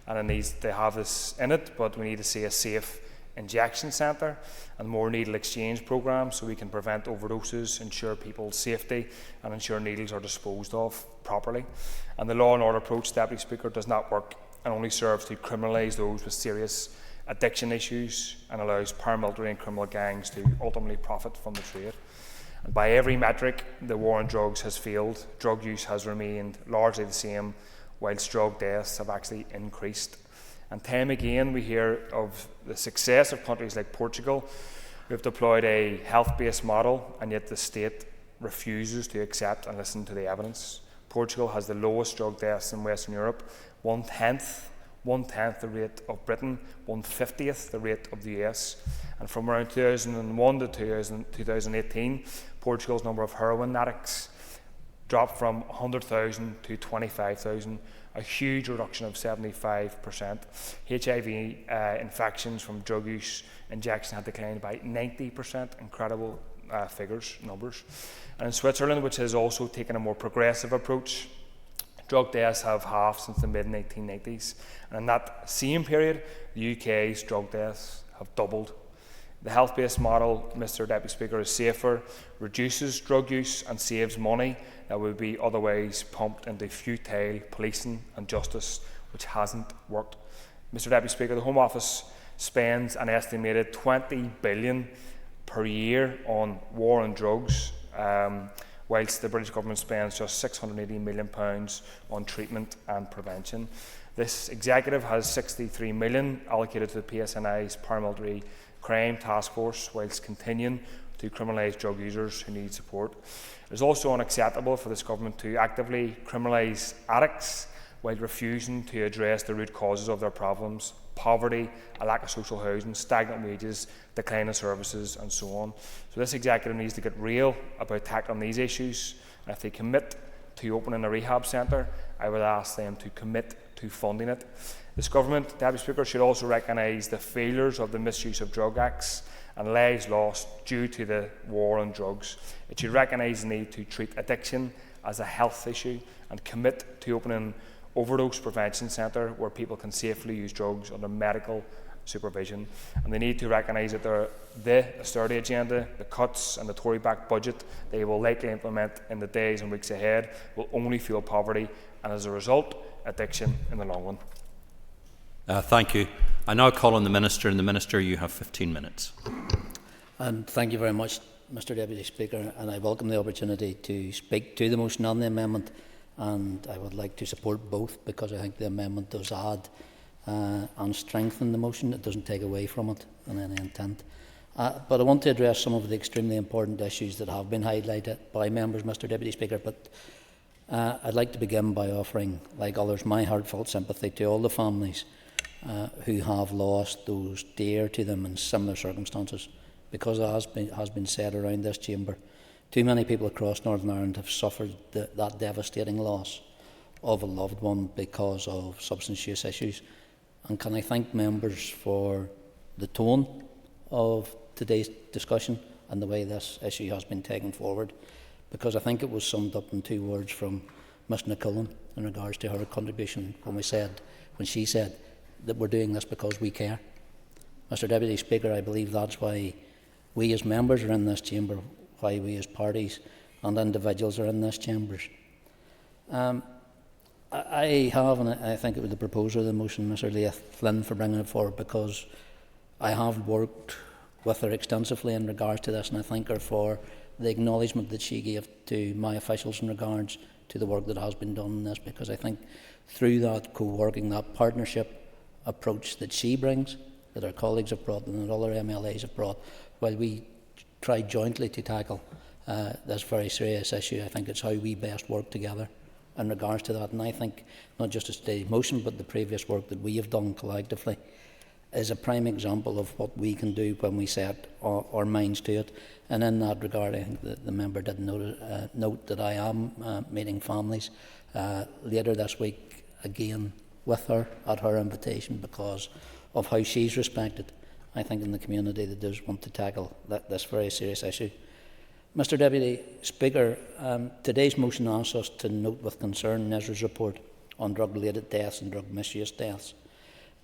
and it needs to have this in it, but we need to see a safe injection centre and more needle exchange programmes so we can prevent overdoses, ensure people's safety, and ensure needles are disposed of properly. And the law and order approach, Deputy Speaker, does not work and only serves to criminalise those with serious addiction issues and allows paramilitary and criminal gangs to ultimately profit from the trade. And by every metric, the war on drugs has failed. Drug use has remained largely the same, whilst drug deaths have actually increased. And time again we hear of the success of countries like Portugal, who have deployed a health-based model, and yet the state refuses to accept and listen to the evidence. Portugal has the lowest drug deaths in Western Europe, one-tenth the rate of Britain, 1/50th the rate of the US. And from around 2001 to 2018, Portugal's number of heroin addicts dropped from 100,000 to 25,000, a huge reduction of 75%. HIV infections from drug use injection had declined by 90%, incredible numbers. And in Switzerland, which has also taken a more progressive approach, drug deaths have halved since the mid-1990s. And in that same period, the UK's drug deaths have doubled. The health-based model, Mr Deputy Speaker, is safer, reduces drug use and saves money that would be otherwise pumped into futile policing and justice, which hasn't worked. Mr Deputy Speaker, the Home Office spends an estimated $20 billion per year on war on drugs, whilst the British government spends just £680 million on treatment and prevention. This Executive has £63 million allocated to the PSNI's paramilitary crime task force, whilst continuing to criminalise drug users who need support. It is also unacceptable for this government to actively criminalise addicts while refusing to address the root causes of their problems: poverty, a lack of social housing, stagnant wages, declining services, and so on. So this Executive needs to get real about tackling these issues, and if they commit to opening a rehab centre, I would ask them to commit to funding it. This government, Deputy Speaker, should also recognise the failures of the Misuse of Drug Acts and lives lost due to the war on drugs. It should recognise the need to treat addiction as a health issue and commit to opening overdose prevention centre where people can safely use drugs under medical supervision. And they need to recognise that the austerity agenda, the cuts and the Tory-backed budget they will likely implement in the days and weeks ahead will only fuel poverty and, as a result, addiction in the long run. Thank you. I now call on the Minister, and the Minister, you have 15 minutes. And thank you very much, Mr Deputy Speaker, and I welcome the opportunity to speak to the motion and the amendment, and I would like to support both because I think the amendment does add and strengthen the motion. It doesn't take away from it in any intent. But I want to address some of the extremely important issues that have been highlighted by members, Mr Deputy Speaker, but I'd like to begin by offering, like others, my heartfelt sympathy to all the families who have lost those dear to them in similar circumstances. Because it has been said around this chamber, too many people across Northern Ireland have suffered that devastating loss of a loved one because of substance use issues. And can I thank members for the tone of today's discussion and the way this issue has been taken forward, because I think it was summed up in 2 words from Ms McCullen in regards to her contribution when she said that we're doing this because we care. Mr Deputy Speaker, I believe that's why we as members are in this chamber, why we as parties and individuals are in this chamber. I have, and I think it was the proposer of the motion, Mr Leah Flynn, for bringing it forward, because I have worked with her extensively in regards to this, and I thank her for the acknowledgement that she gave to my officials in regards to the work that has been done in this, because I think through that co-working, that partnership approach that she brings, that our colleagues have brought and that other MLAs have brought, while we try jointly to tackle this very serious issue, I think it's how we best work together in regards to that. And I think not just today's motion, but the previous work that we have done collectively is a prime example of what we can do when we set our minds to it. And in that regard, I think that the member did note that I am meeting families later this week again with her at her invitation, because of how she's respected, I think, in the community that does want to tackle this very serious issue. Mr Deputy Speaker, today's motion asks us to note with concern NISRA's report on drug-related deaths and drug misuse deaths.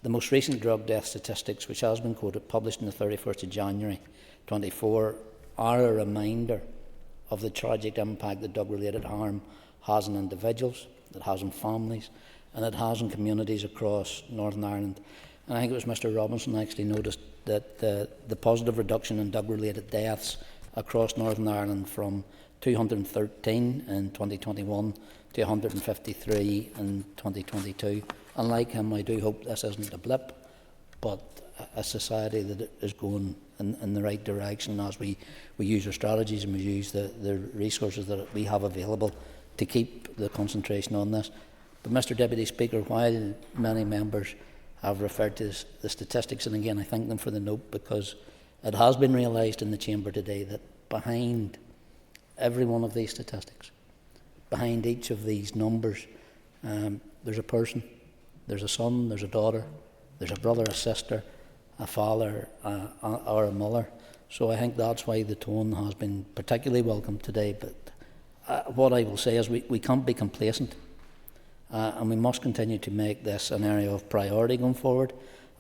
The most recent drug death statistics, which has been quoted, published on the 31st of January 2024, are a reminder of the tragic impact that drug-related harm has on individuals, it has on families, and it has on communities across Northern Ireland. And I think it was Mr Robinson actually noticed that the positive reduction in drug-related deaths across Northern Ireland from 213 in 2021 to 153 in 2022. And like him, I do hope this isn't a blip, but a society that is going in the right direction as we use our strategies and we use the resources that we have available to keep the concentration on this. But Mr Deputy Speaker, while many members have referred to the statistics, and again I thank them for the note, because it has been realised in the chamber today that behind every one of these statistics, behind each of these numbers, there's a person, there's a son, there's a daughter, there's a brother, a sister, a father, or a mother. So I think that's why the tone has been particularly welcome today. But what I will say is we can't be complacent, and we must continue to make this an area of priority going forward.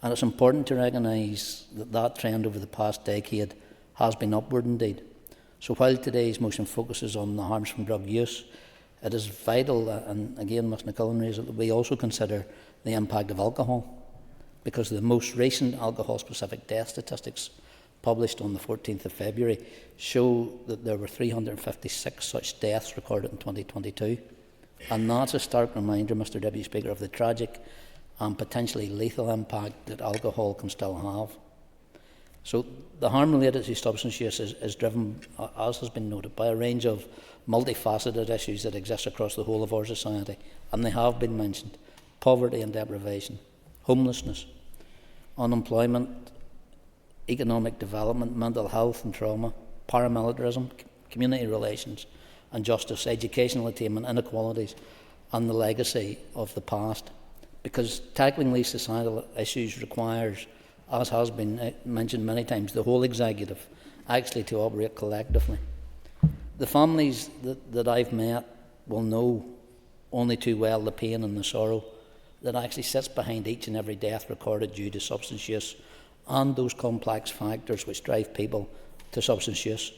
And it's important to recognise that trend over the past decade has been upward indeed. So while today's motion focuses on the harms from drug use, it is vital, and again Ms McCullen raised it, that we also consider the impact of alcohol, because the most recent alcohol-specific death statistics published on the 14th of February show that there were 356 such deaths recorded in 2022. And that's a stark reminder, Mr Deputy Speaker, of the tragic and potentially lethal impact that alcohol can still have. So the harm related to substance use is driven, as has been noted, by a range of multifaceted issues that exist across the whole of our society, and they have been mentioned: poverty and deprivation, homelessness, unemployment, economic development, mental health and trauma, paramilitarism, community relations and justice, educational attainment, inequalities, and the legacy of the past. Because tackling these societal issues requires, as has been mentioned many times, the whole executive actually to operate collectively. The families that I've met will know only too well the pain and the sorrow that actually sits behind each and every death recorded due to substance use and those complex factors which drive people to substance use.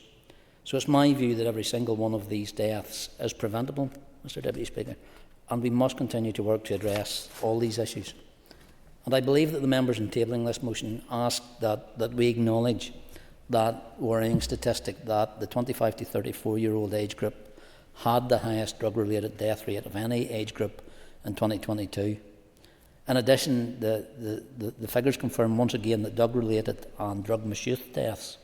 So it's my view that every single one of these deaths is preventable, Mr Deputy Speaker, and we must continue to work to address all these issues. And I believe that the members in tabling this motion ask that we acknowledge that worrying statistic that the 25 to 34-year-old age group had the highest drug-related death rate of any age group in 2022. In addition, the figures confirm once again that drug-related and drug misuse deaths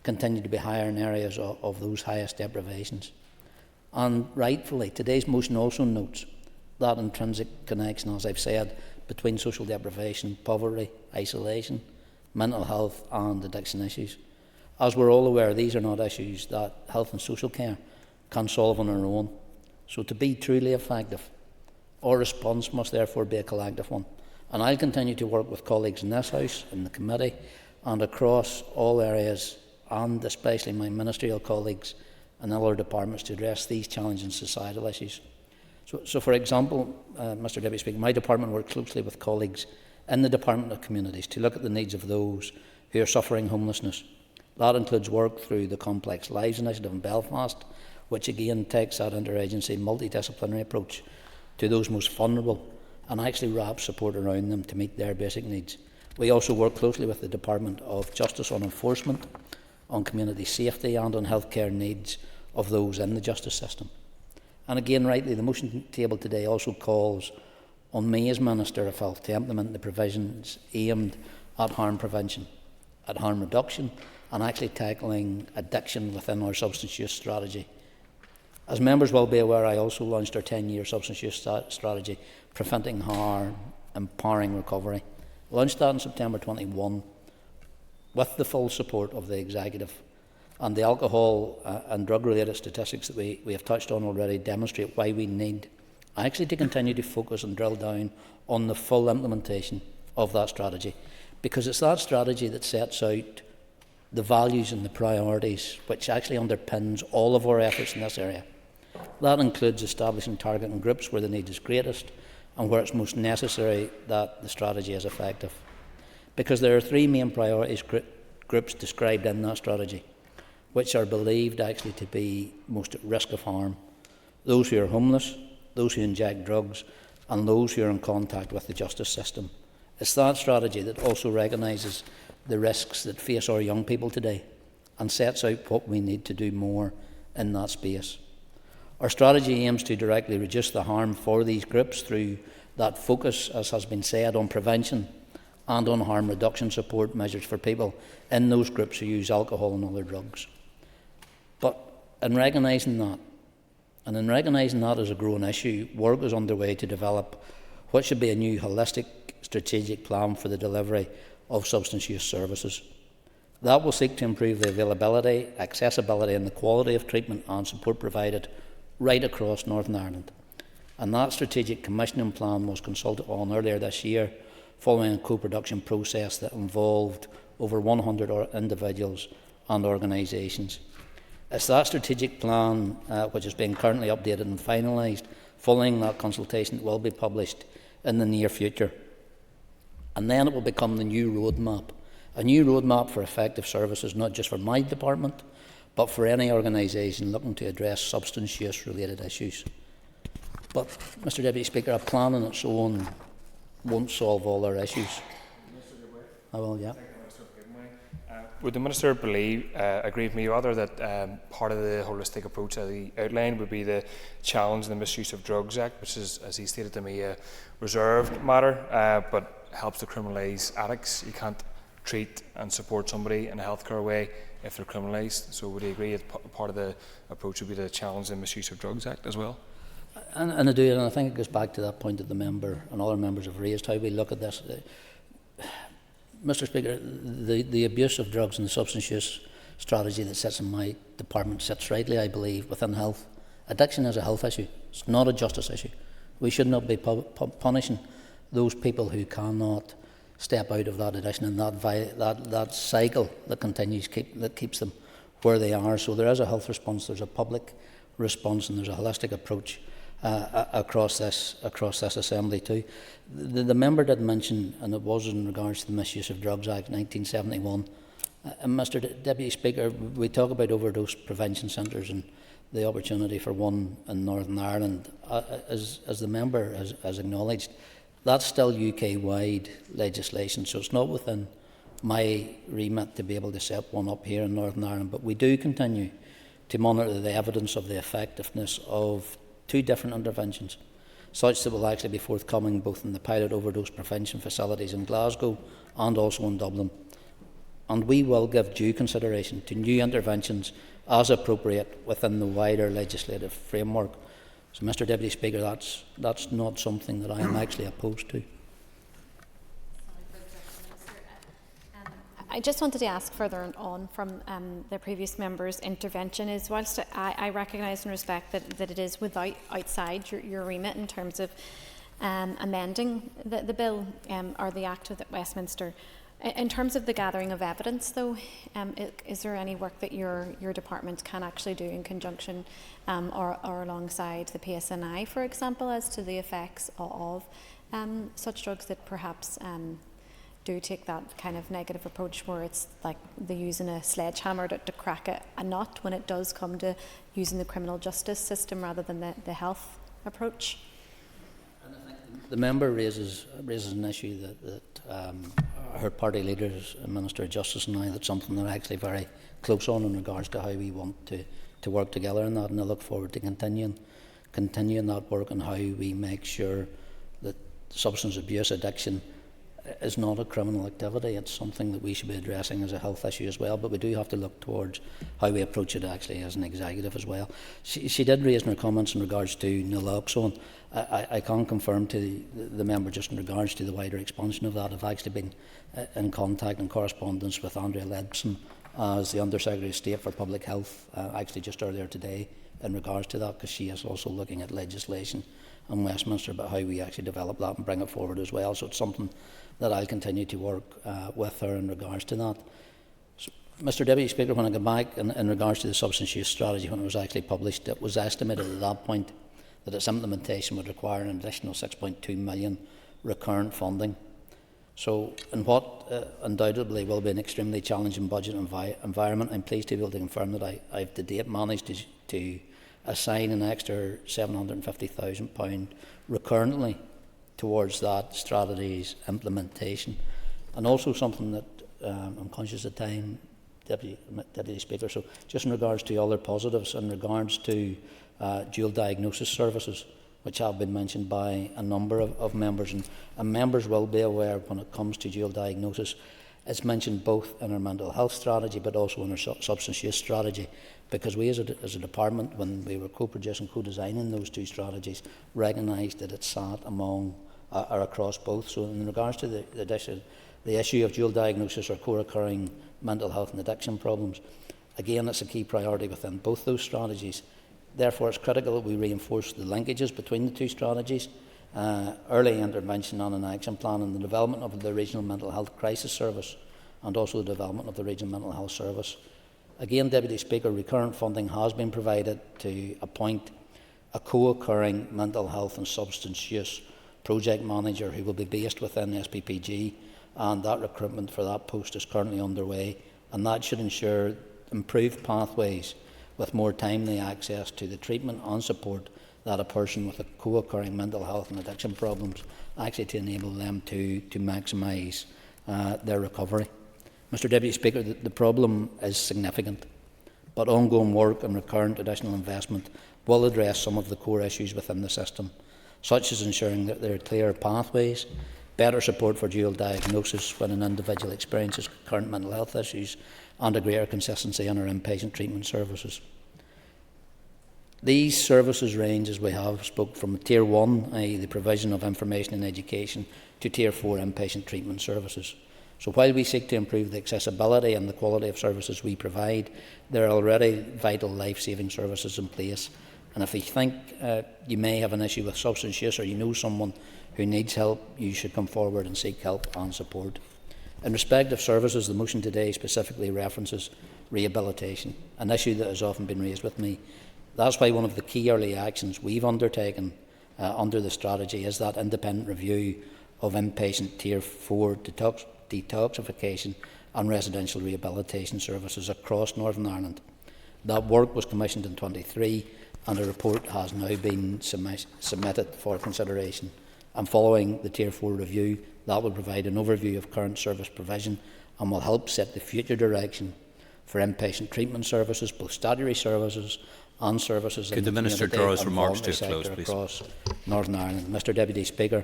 continue to be higher in areas of those highest deprivations. And rightfully, today's motion also notes that intrinsic connection, as I've said, between social deprivation, poverty, isolation, mental health and addiction issues. As we're all aware, these are not issues that health and social care can solve on their own. So to be truly effective, our response must therefore be a collective one. And I'll continue to work with colleagues in this House, in the committee, and across all areas, and especially my ministerial colleagues and other departments, to address these challenging societal issues. So for example, Mr Deputy Speaker, my department works closely with colleagues in the Department of Communities to look at the needs of those who are suffering homelessness. That includes work through the Complex Lives Initiative in Belfast, which again takes that interagency multidisciplinary approach to those most vulnerable and actually wraps support around them to meet their basic needs. We also work closely with the Department of Justice on enforcement, on community safety and on healthcare needs of those in the justice system. And again, rightly, the motion tabled today also calls on me as Minister of Health to implement the provisions aimed at harm prevention, at harm reduction, and actually tackling addiction within our substance use strategy. As members will be aware, I also launched our 10-year substance use strategy, Preventing Harm, Empowering Recovery. Launched that in September 21 with the full support of the Executive. And the alcohol and drug-related statistics that we have touched on already demonstrate why we need actually to continue to focus and drill down on the full implementation of that strategy. Because it's that strategy that sets out the values and the priorities which actually underpins all of our efforts in this area. That includes establishing targeting groups where the need is greatest and where it's most necessary that the strategy is effective. Because there are three main priorities groups described in that strategy, which are believed actually to be most at risk of harm: those who are homeless, those who inject drugs, and those who are in contact with the justice system. It's that strategy that also recognises the risks that face our young people today and sets out what we need to do more in that space. Our strategy aims to directly reduce the harm for these groups through that focus, as has been said, on prevention and on harm reduction support measures for people in those groups who use alcohol and other drugs. But in recognising that, and in recognising that as a growing issue, work is underway to develop what should be a new holistic strategic plan for the delivery of substance use services. That will seek to improve the availability, accessibility and the quality of treatment and support provided right across Northern Ireland. And that strategic commissioning plan was consulted on earlier this year following a co-production process that involved over 100 individuals and organisations. It's that strategic plan which is being currently updated and finalised following that consultation that will be published in the near future. And then it will become the new roadmap, a new roadmap for effective services, not just for my department, but for any organisation looking to address substance use related issues. But, Mr Deputy Speaker, a plan on its own won't solve all our issues. I will, yeah. Would the Minister agree with me rather that part of the holistic approach that he outlined would be the challenge the Misuse of Drugs Act, which is, as he stated to me, a reserved matter, but helps to criminalise addicts? You can't treat and support somebody in a healthcare way if they're criminalised. So would he agree that part of the approach would be to challenge the Misuse of Drugs Act as well? And I do, and I think it goes back to that point that the member and other members have raised, how we look at this. Mr Speaker, the abuse of drugs and the substance use strategy that sits in my department sits rightly, I believe, within health. Addiction is a health issue. It's not a justice issue. We should not be punishing those people who cannot step out of that addiction and that cycle that continues, that keeps them where they are. So there is a health response, there's a public response, and there's a holistic approach across this assembly too. The member did mention, and it was in regards to the Misuse of Drugs Act 1971. Mr Deputy Speaker, we talk about overdose prevention centres and the opportunity for one in Northern Ireland. As the member has acknowledged, That's still UK-wide legislation, so it's not within my remit to be able to set one up here in Northern Ireland, but we do continue to monitor the evidence of the effectiveness of 2 different interventions, such that will actually be forthcoming both in the pilot overdose prevention facilities in Glasgow and also in Dublin. And we will give due consideration to new interventions as appropriate within the wider legislative framework. So, Mr Deputy Speaker, that's not something that I am actually opposed to. I just wanted to ask further on from the previous member's intervention is, whilst I recognise and respect that it is outside your remit in terms of amending the bill or the Act of Westminster, in terms of the gathering of evidence, though, is there any work that your department can actually do in conjunction or alongside the PSNI, for example, as to the effects of such drugs that perhaps do take that kind of negative approach where it's like they're using a sledgehammer to crack a nut when it does come to using the criminal justice system rather than the health approach? And I think the member raises an issue that her party leaders, Minister of Justice and I, that's something they're actually very close on in regards to how we want to work together in that, and I look forward to continuing that work on how we make sure that substance abuse addiction is not a criminal activity. It's something that we should be addressing as a health issue as well, but we do have to look towards how we approach it actually as an executive as well. She did raise in her comments in regards to naloxone. I can confirm to the member just in regards to the wider expansion of that. I've actually been in contact and correspondence with Andrea Lebson as the Under-Secretary of State for Public Health, actually just earlier today in regards to that, because she is also looking at legislation in Westminster about how we actually develop that and bring it forward as well. So it's something that I'll continue to work with her in regards to that. So, Mr Deputy Speaker, when I go back in regards to the substance use strategy, when it was actually published, it was estimated at that point that its implementation would require an additional 6.2 million recurrent funding. So in what undoubtedly will be an extremely challenging budget environment, I'm pleased to be able to confirm that I've to date managed to assign an extra £750,000 recurrently towards that strategy's implementation. And also something that I'm conscious of time, Deputy Speaker, so just in regards to other positives, in regards to dual diagnosis services, which have been mentioned by a number of members, and members will be aware when it comes to dual diagnosis, it's mentioned both in our mental health strategy but also in our substance use strategy, because we as a department, when we were co-producing, co-designing those 2 strategies, recognised that it sat among or across both. So in regards to the issue of dual diagnosis or co-occurring mental health and addiction problems, again, it's a key priority within both those strategies. Therefore, it's critical that we reinforce the linkages between the 2 strategies, early intervention and an action plan, and the development of the Regional Mental Health Crisis Service, and also the development of the Regional Mental Health Service. Again, Deputy Speaker, recurrent funding has been provided to appoint a co-occurring mental health and substance use project manager who will be based within SPPG, and that recruitment for that post is currently underway, and that should ensure improved pathways with more timely access to the treatment and support that a person with a co-occurring mental health and addiction problems, actually to enable them to maximise their recovery. Mr Deputy Speaker, the problem is significant, but ongoing work and recurrent additional investment will address some of the core issues within the system, such as ensuring that there are clear pathways, better support for dual diagnosis when an individual experiences current mental health issues, and a greater consistency in our inpatient treatment services. These services range, as we have spoke, from Tier 1, i.e. the provision of information and education, to Tier 4 inpatient treatment services. So while we seek to improve the accessibility and the quality of services we provide, there are already vital life-saving services in place. And if you think you may have an issue with substance use, or you know someone who needs help, you should come forward and seek help and support. In respect of services, the motion today specifically references rehabilitation, an issue that has often been raised with me. That's why one of the key early actions we've undertaken under the strategy is that independent review of inpatient Tier 4 detoxification and residential rehabilitation services across Northern Ireland. That work was commissioned in 2023, and a report has now been submitted for consideration And following the Tier 4 review, that will provide an overview of current service provision and will help set the future direction for inpatient treatment services, both statutory services and services Could in the Minister draw his remarks to a close, please? Across Northern Ireland. Mr Deputy Speaker,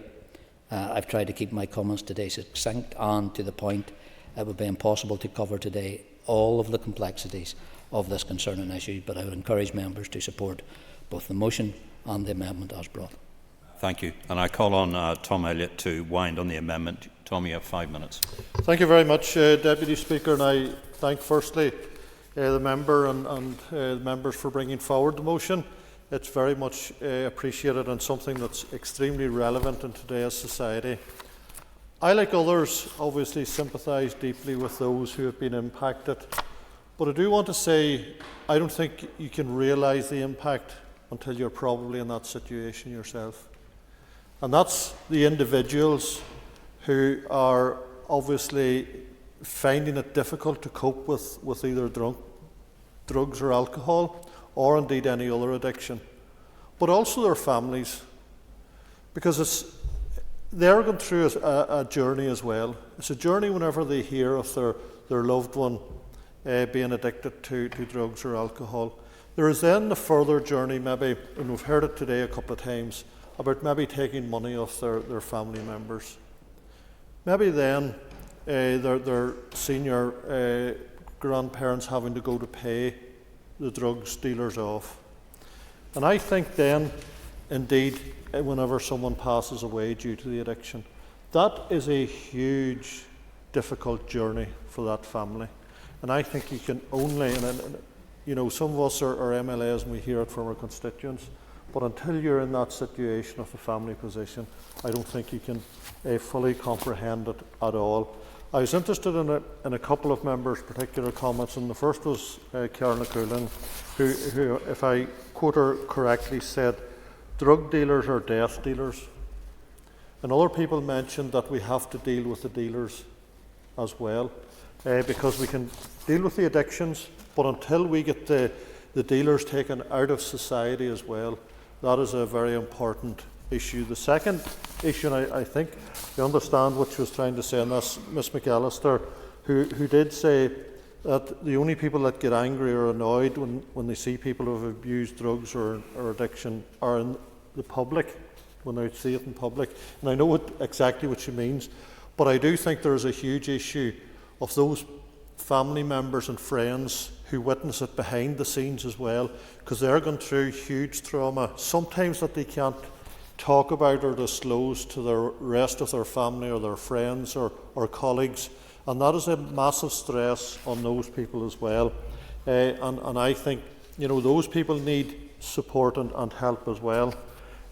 I've tried to keep my comments today succinct and to the point. It would be impossible to cover today all of the complexities of this concerning issue, but I would encourage members to support both the motion and the amendment as brought. Thank you. And I call on Tom Elliott to wind on the amendment. Tom, you have 5 minutes. Thank you very much, Deputy Speaker, and I thank firstly the member and the members for bringing forward the motion. It's very much appreciated and something that's extremely relevant in today's society. I, like others, obviously sympathise deeply with those who have been impacted, but I do want to say I don't think you can realise the impact until you're probably in that situation yourself. And that's the individuals who are obviously finding it difficult to cope with either drugs or alcohol, or indeed any other addiction, but also their families, because they're going through a journey as well. It's a journey whenever they hear of their loved one being addicted to drugs or alcohol. There is then the further journey, maybe, and we've heard it today a couple of times, about maybe taking money off their family members. Maybe then their senior grandparents having to go to pay the drugs dealers off. And I think then, indeed, whenever someone passes away due to the addiction, that is a huge, difficult journey for that family. And I think you can only, and you know, some of us are MLAs and we hear it from our constituents, but until you're in that situation of the family position, I don't think you can fully comprehend it at all. I was interested in a couple of members' particular comments, and the first was Karen Coulin, who, if I quote her correctly, said, "Drug dealers are death dealers." And other people mentioned that we have to deal with the dealers as well, because we can deal with the addictions, but until we get the dealers taken out of society as well, that is a very important issue. The second issue, and I think you understand what she was trying to say, and that's Ms McAllister, who did say that the only people that get angry or annoyed when they see people who have abused drugs or addiction are in the public, when they see it in public. And I know exactly what she means, but I do think there is a huge issue of those family members and friends who witness it behind the scenes as well, because they're going through huge trauma, sometimes that they can't talk about or disclose to the rest of their family or their friends or colleagues, and that is a massive stress on those people as well. And I think, you know, those people need support and help as well.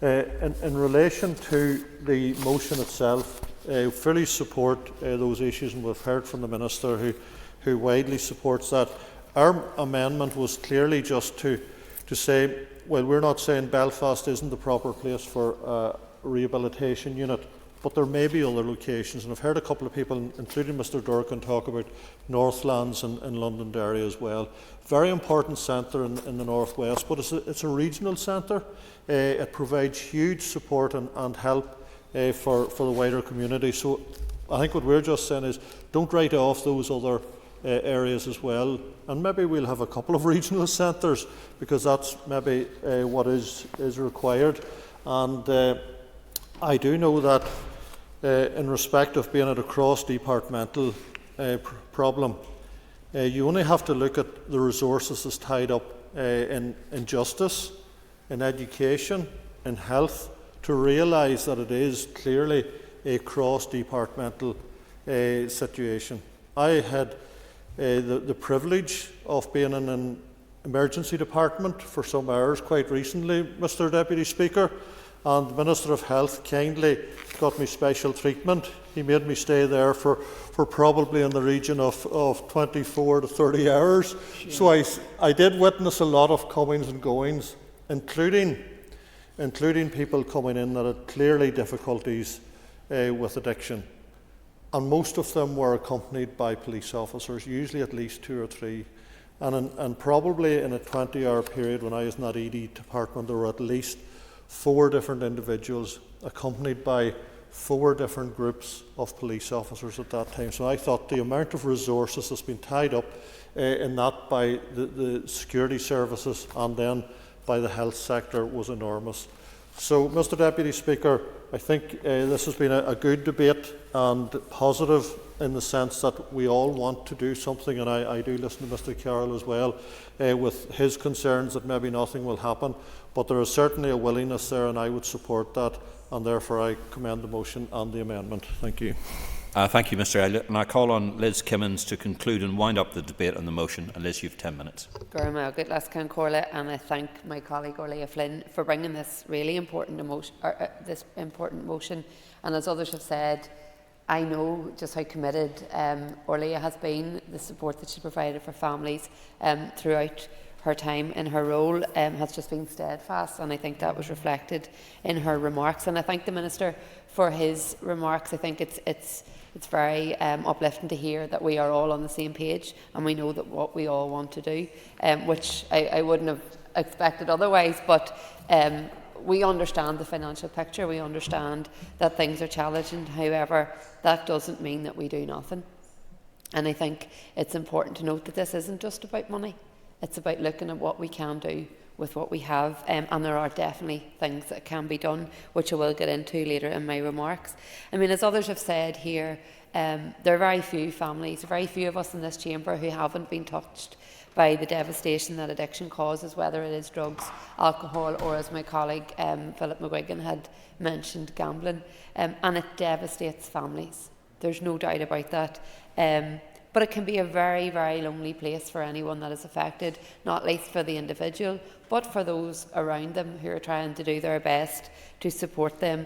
In relation to the motion itself, fully support those issues, and we've heard from the Minister who widely supports that. Our amendment was clearly just to say, well, we're not saying Belfast isn't the proper place for a rehabilitation unit, but there may be other locations. And I've heard a couple of people, including Mr Durkin, talk about Northlands in Londonderry as well. Very important centre in the northwest, but it's a regional centre. It provides huge support and help for the wider community. So I think what we're just saying is, don't write off those other areas as well, and maybe we'll have a couple of regional centres, because that's maybe what is required. And I do know that in respect of being at a cross-departmental problem, you only have to look at the resources that's tied up in justice, in education, in health, to realise that it is clearly a cross-departmental situation. I had the privilege of being in an emergency department for some hours quite recently, Mr Deputy Speaker, and the Minister of Health kindly got me special treatment. He made me stay there for probably in the region of 24 to 30 hours. Sure. So I did witness a lot of comings and goings, including people coming in that had clearly difficulties with addiction. And most of them were accompanied by police officers, usually at least 2 or 3. And probably in a 20-hour period when I was in that ED department, there were at least 4 different individuals accompanied by 4 different groups of police officers at that time. So I thought the amount of resources that's been tied up in that by the security services and then by the health sector was enormous. So, Mr Deputy Speaker, I think this has been a good debate and positive in the sense that we all want to do something, and I do listen to Mr Carroll as well with his concerns that maybe nothing will happen, but there is certainly a willingness there and I would support that, and therefore I commend the motion and the amendment. Thank you. Thank you, Mr Elliott. And I call on Liz Kimmins to conclude and wind up the debate on the motion. And Liz, you have 10 minutes. And I thank my colleague Orlia Flynn for bringing this really important motion. And as others have said, I know just how committed Orlia has been, the support that she provided for families throughout her time in her role has just been steadfast, and I think that was reflected in her remarks. And I thank the Minister for his remarks. I think it's very uplifting to hear that we are all on the same page and we know that what we all want to do, which I wouldn't have expected otherwise, but we understand the financial picture, we understand that things are challenging. However, that doesn't mean that we do nothing. And I think it's important to note that this isn't just about money. It's about looking at what we can do with what we have, and there are definitely things that can be done, which I will get into later in my remarks. I mean, as others have said here, there are very few families, very few of us in this chamber who haven't been touched by the devastation that addiction causes, whether it is drugs, alcohol, or, as my colleague Philip McGuigan had mentioned, gambling, and it devastates families. There's no doubt about that. But it can be a very, very lonely place for anyone that is affected, not least for the individual, but for those around them who are trying to do their best to support them,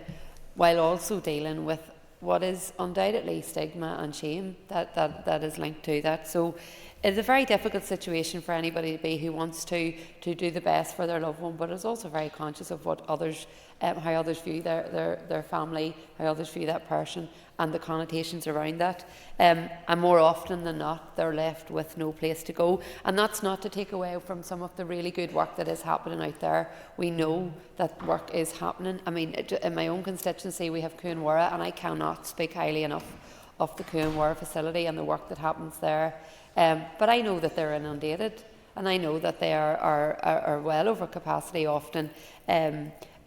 while also dealing with what is undoubtedly stigma and shame that is linked to that. So it's a very difficult situation for anybody to be who wants to do the best for their loved one, but is also very conscious of what others, how others view their family, how others view that person, and the connotations around that. And more often than not, they're left with no place to go. And that's not to take away from some of the really good work that is happening out there. We know that work is happening. I mean, in my own constituency, we have Cuanwara, and I cannot speak highly enough of the Cuanwara facility and the work that happens there. But I know that they're inundated, and I know that they are well over capacity often,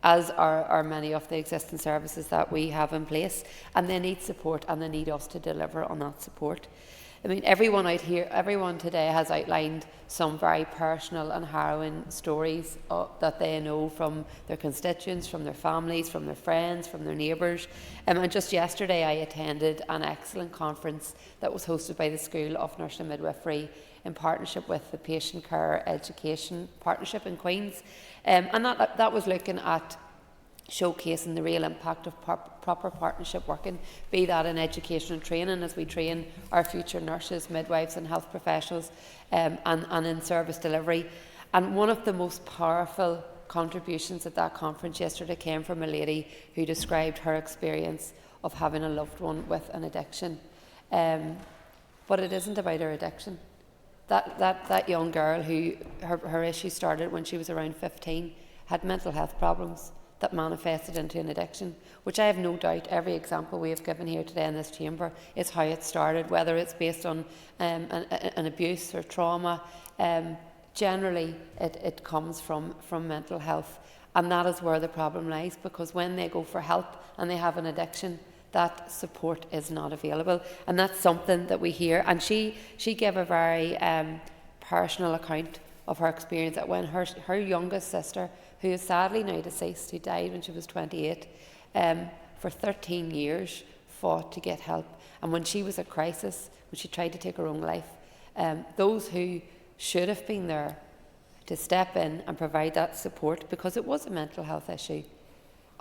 as are many of the existing services that we have in place, and they need support, and they need us to deliver on that support. I mean, everyone out here, everyone today has outlined some very personal and harrowing stories that they know from their constituents, from their families, from their friends, from their neighbours. And just yesterday I attended an excellent conference that was hosted by the School of Nursing and Midwifery in partnership with the Patient Care Education Partnership in Queen's. And that was looking at showcasing the real impact of proper partnership working, be that in education and training as we train our future nurses, midwives and health professionals, and in service delivery. And one of the most powerful contributions at that conference yesterday came from a lady who described her experience of having a loved one with an addiction. But it isn't about her addiction. That young girl who her issue started when she was around 15 had mental health problems that manifested into an addiction, which I have no doubt every example we have given here today in this chamber is how it started, whether it's based on an abuse or trauma. Generally, it comes from mental health, and that is where the problem lies, because when they go for help and they have an addiction, that support is not available, and that's something that we hear. And she gave a very personal account of her experience that when her youngest sister, who is sadly now deceased, who died when she was 28, for 13 years fought to get help. And when she was at crisis, when she tried to take her own life, those who should have been there to step in and provide that support, because it was a mental health issue,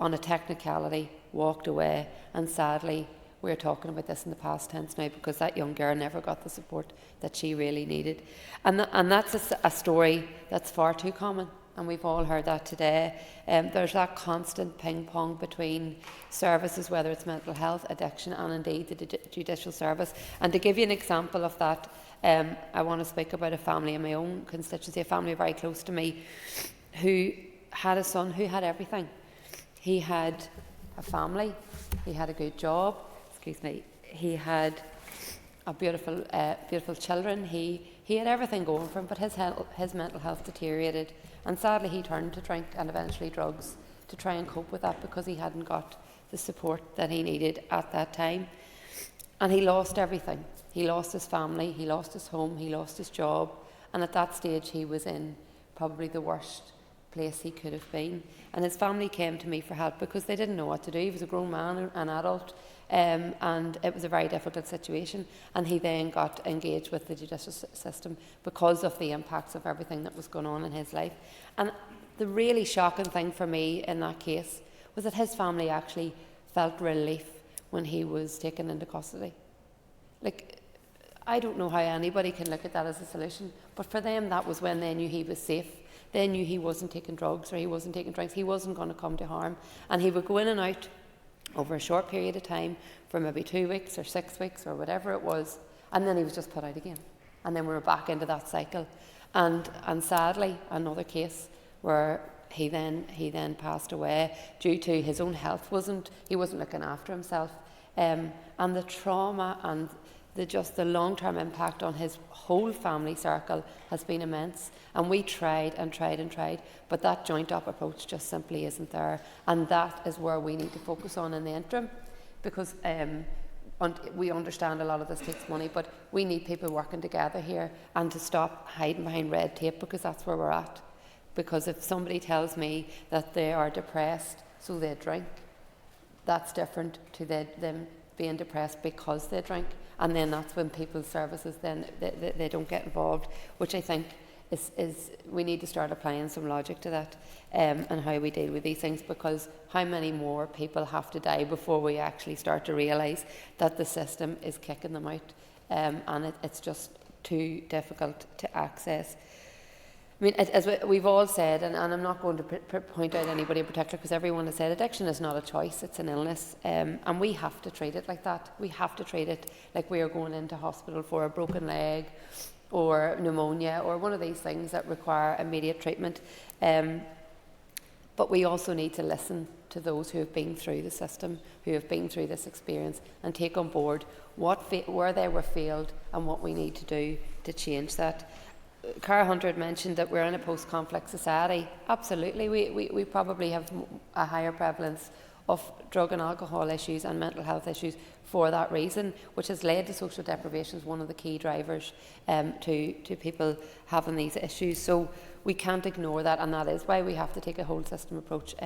on a technicality, walked away. And sadly, we're talking about this in the past tense now, because that young girl never got the support that she really needed. And that's a story that's far too common, and we've all heard that today. There's that constant ping-pong between services, whether it's mental health, addiction, and indeed the judicial service. And to give you an example of that, I want to speak about a family in my own constituency, a family very close to me, who had a son who had everything. He had a family, he had a good job, he had a beautiful children, he had everything going for him, but his mental health deteriorated, and sadly he turned to drink and eventually drugs to try and cope with that, because he hadn't got the support that he needed at that time. And he lost everything. He lost his family, he lost his home, he lost his job, and at that stage he was in probably the worst place he could have been. And his family came to me for help because they didn't know what to do. He was a grown man, an adult, and it was a very difficult situation. And he then got engaged with the judicial system because of the impacts of everything that was going on in his life. And the really shocking thing for me in that case was that his family actually felt relief when he was taken into custody. Like, I don't know how anybody can look at that as a solution, but for them that was when they knew he was safe. They knew he wasn't taking drugs or he wasn't taking drinks. He wasn't going to come to harm. And he would go in and out over a short period of time for maybe 2 weeks or 6 weeks or whatever it was. And then he was just put out again. And then we were back into that cycle. And sadly, another case where he then passed away due to his own health. He wasn't looking after himself. And the trauma and the long-term impact on his whole family circle has been immense. And we tried and tried and tried, but that joint-up approach just simply isn't there. And that is where we need to focus on in the interim, because we understand a lot of this takes money, but we need people working together here and to stop hiding behind red tape, because that's where we're at. Because if somebody tells me that they are depressed so they drink, that's different to them being depressed because they drink. And then that's when people's services, then they don't get involved, which I think is we need to start applying some logic to that, and how we deal with these things, because how many more people have to die before we actually start to realise that the system is kicking them out, and it's just too difficult to access. I mean, as we've all said, and I'm not going to point out anybody in particular, because everyone has said addiction is not a choice, it's an illness, and we have to treat it like that. We have to treat it like we are going into hospital for a broken leg or pneumonia or one of these things that require immediate treatment. But we also need to listen to those who have been through the system, who have been through this experience, and take on board where they were failed and what we need to do to change that. Cara Hunter had mentioned that we're in a post-conflict society. Absolutely, we probably have a higher prevalence of drug and alcohol issues and mental health issues for that reason, which has led to social deprivation as one of the key drivers to people having these issues. So we can't ignore that, and that is why we have to take a whole system approach.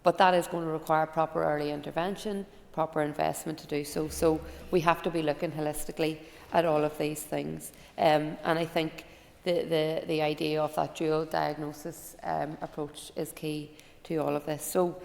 But that is going to require proper early intervention, proper investment to do so. So we have to be looking holistically at all of these things. And I think the idea of that dual diagnosis approach is key to all of this. So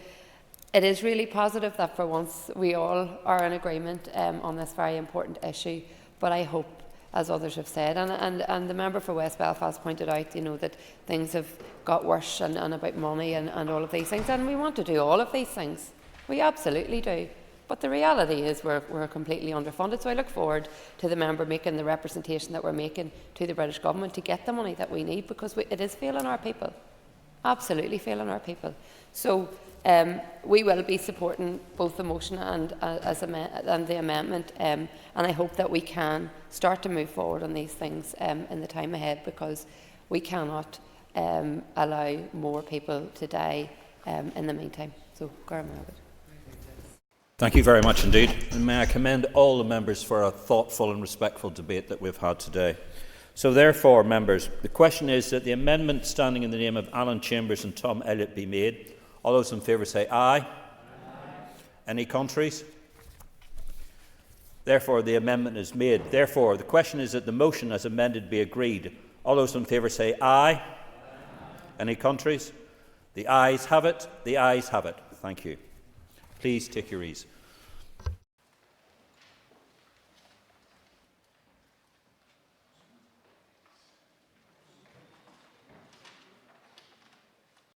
it is really positive that for once we all are in agreement on this very important issue, but I hope, as others have said, and the member for West Belfast pointed out, that things have got worse and about money and all of these things, and we want to do all of these things. We absolutely do. But the reality is we're completely underfunded, so I look forward to the member making the representation that we're making to the British Government to get the money that we need, because it is failing our people, absolutely failing our people. So we will be supporting both the motion and the amendment, and I hope that we can start to move forward on these things in the time ahead, because we cannot allow more people to die in the meantime. So, Garma. Thank you very much indeed. And may I commend all the members for a thoughtful and respectful debate that we've had today. So therefore, members, the question is that the amendment standing in the name of Alan Chambers and Tom Elliott be made. All those in favour say aye. Aye. Any contraries? Therefore, the amendment is made. Therefore, the question is that the motion as amended be agreed. All those in favour say aye. Aye. Any contraries? The ayes have it. The ayes have it. Thank you. Please take your ease.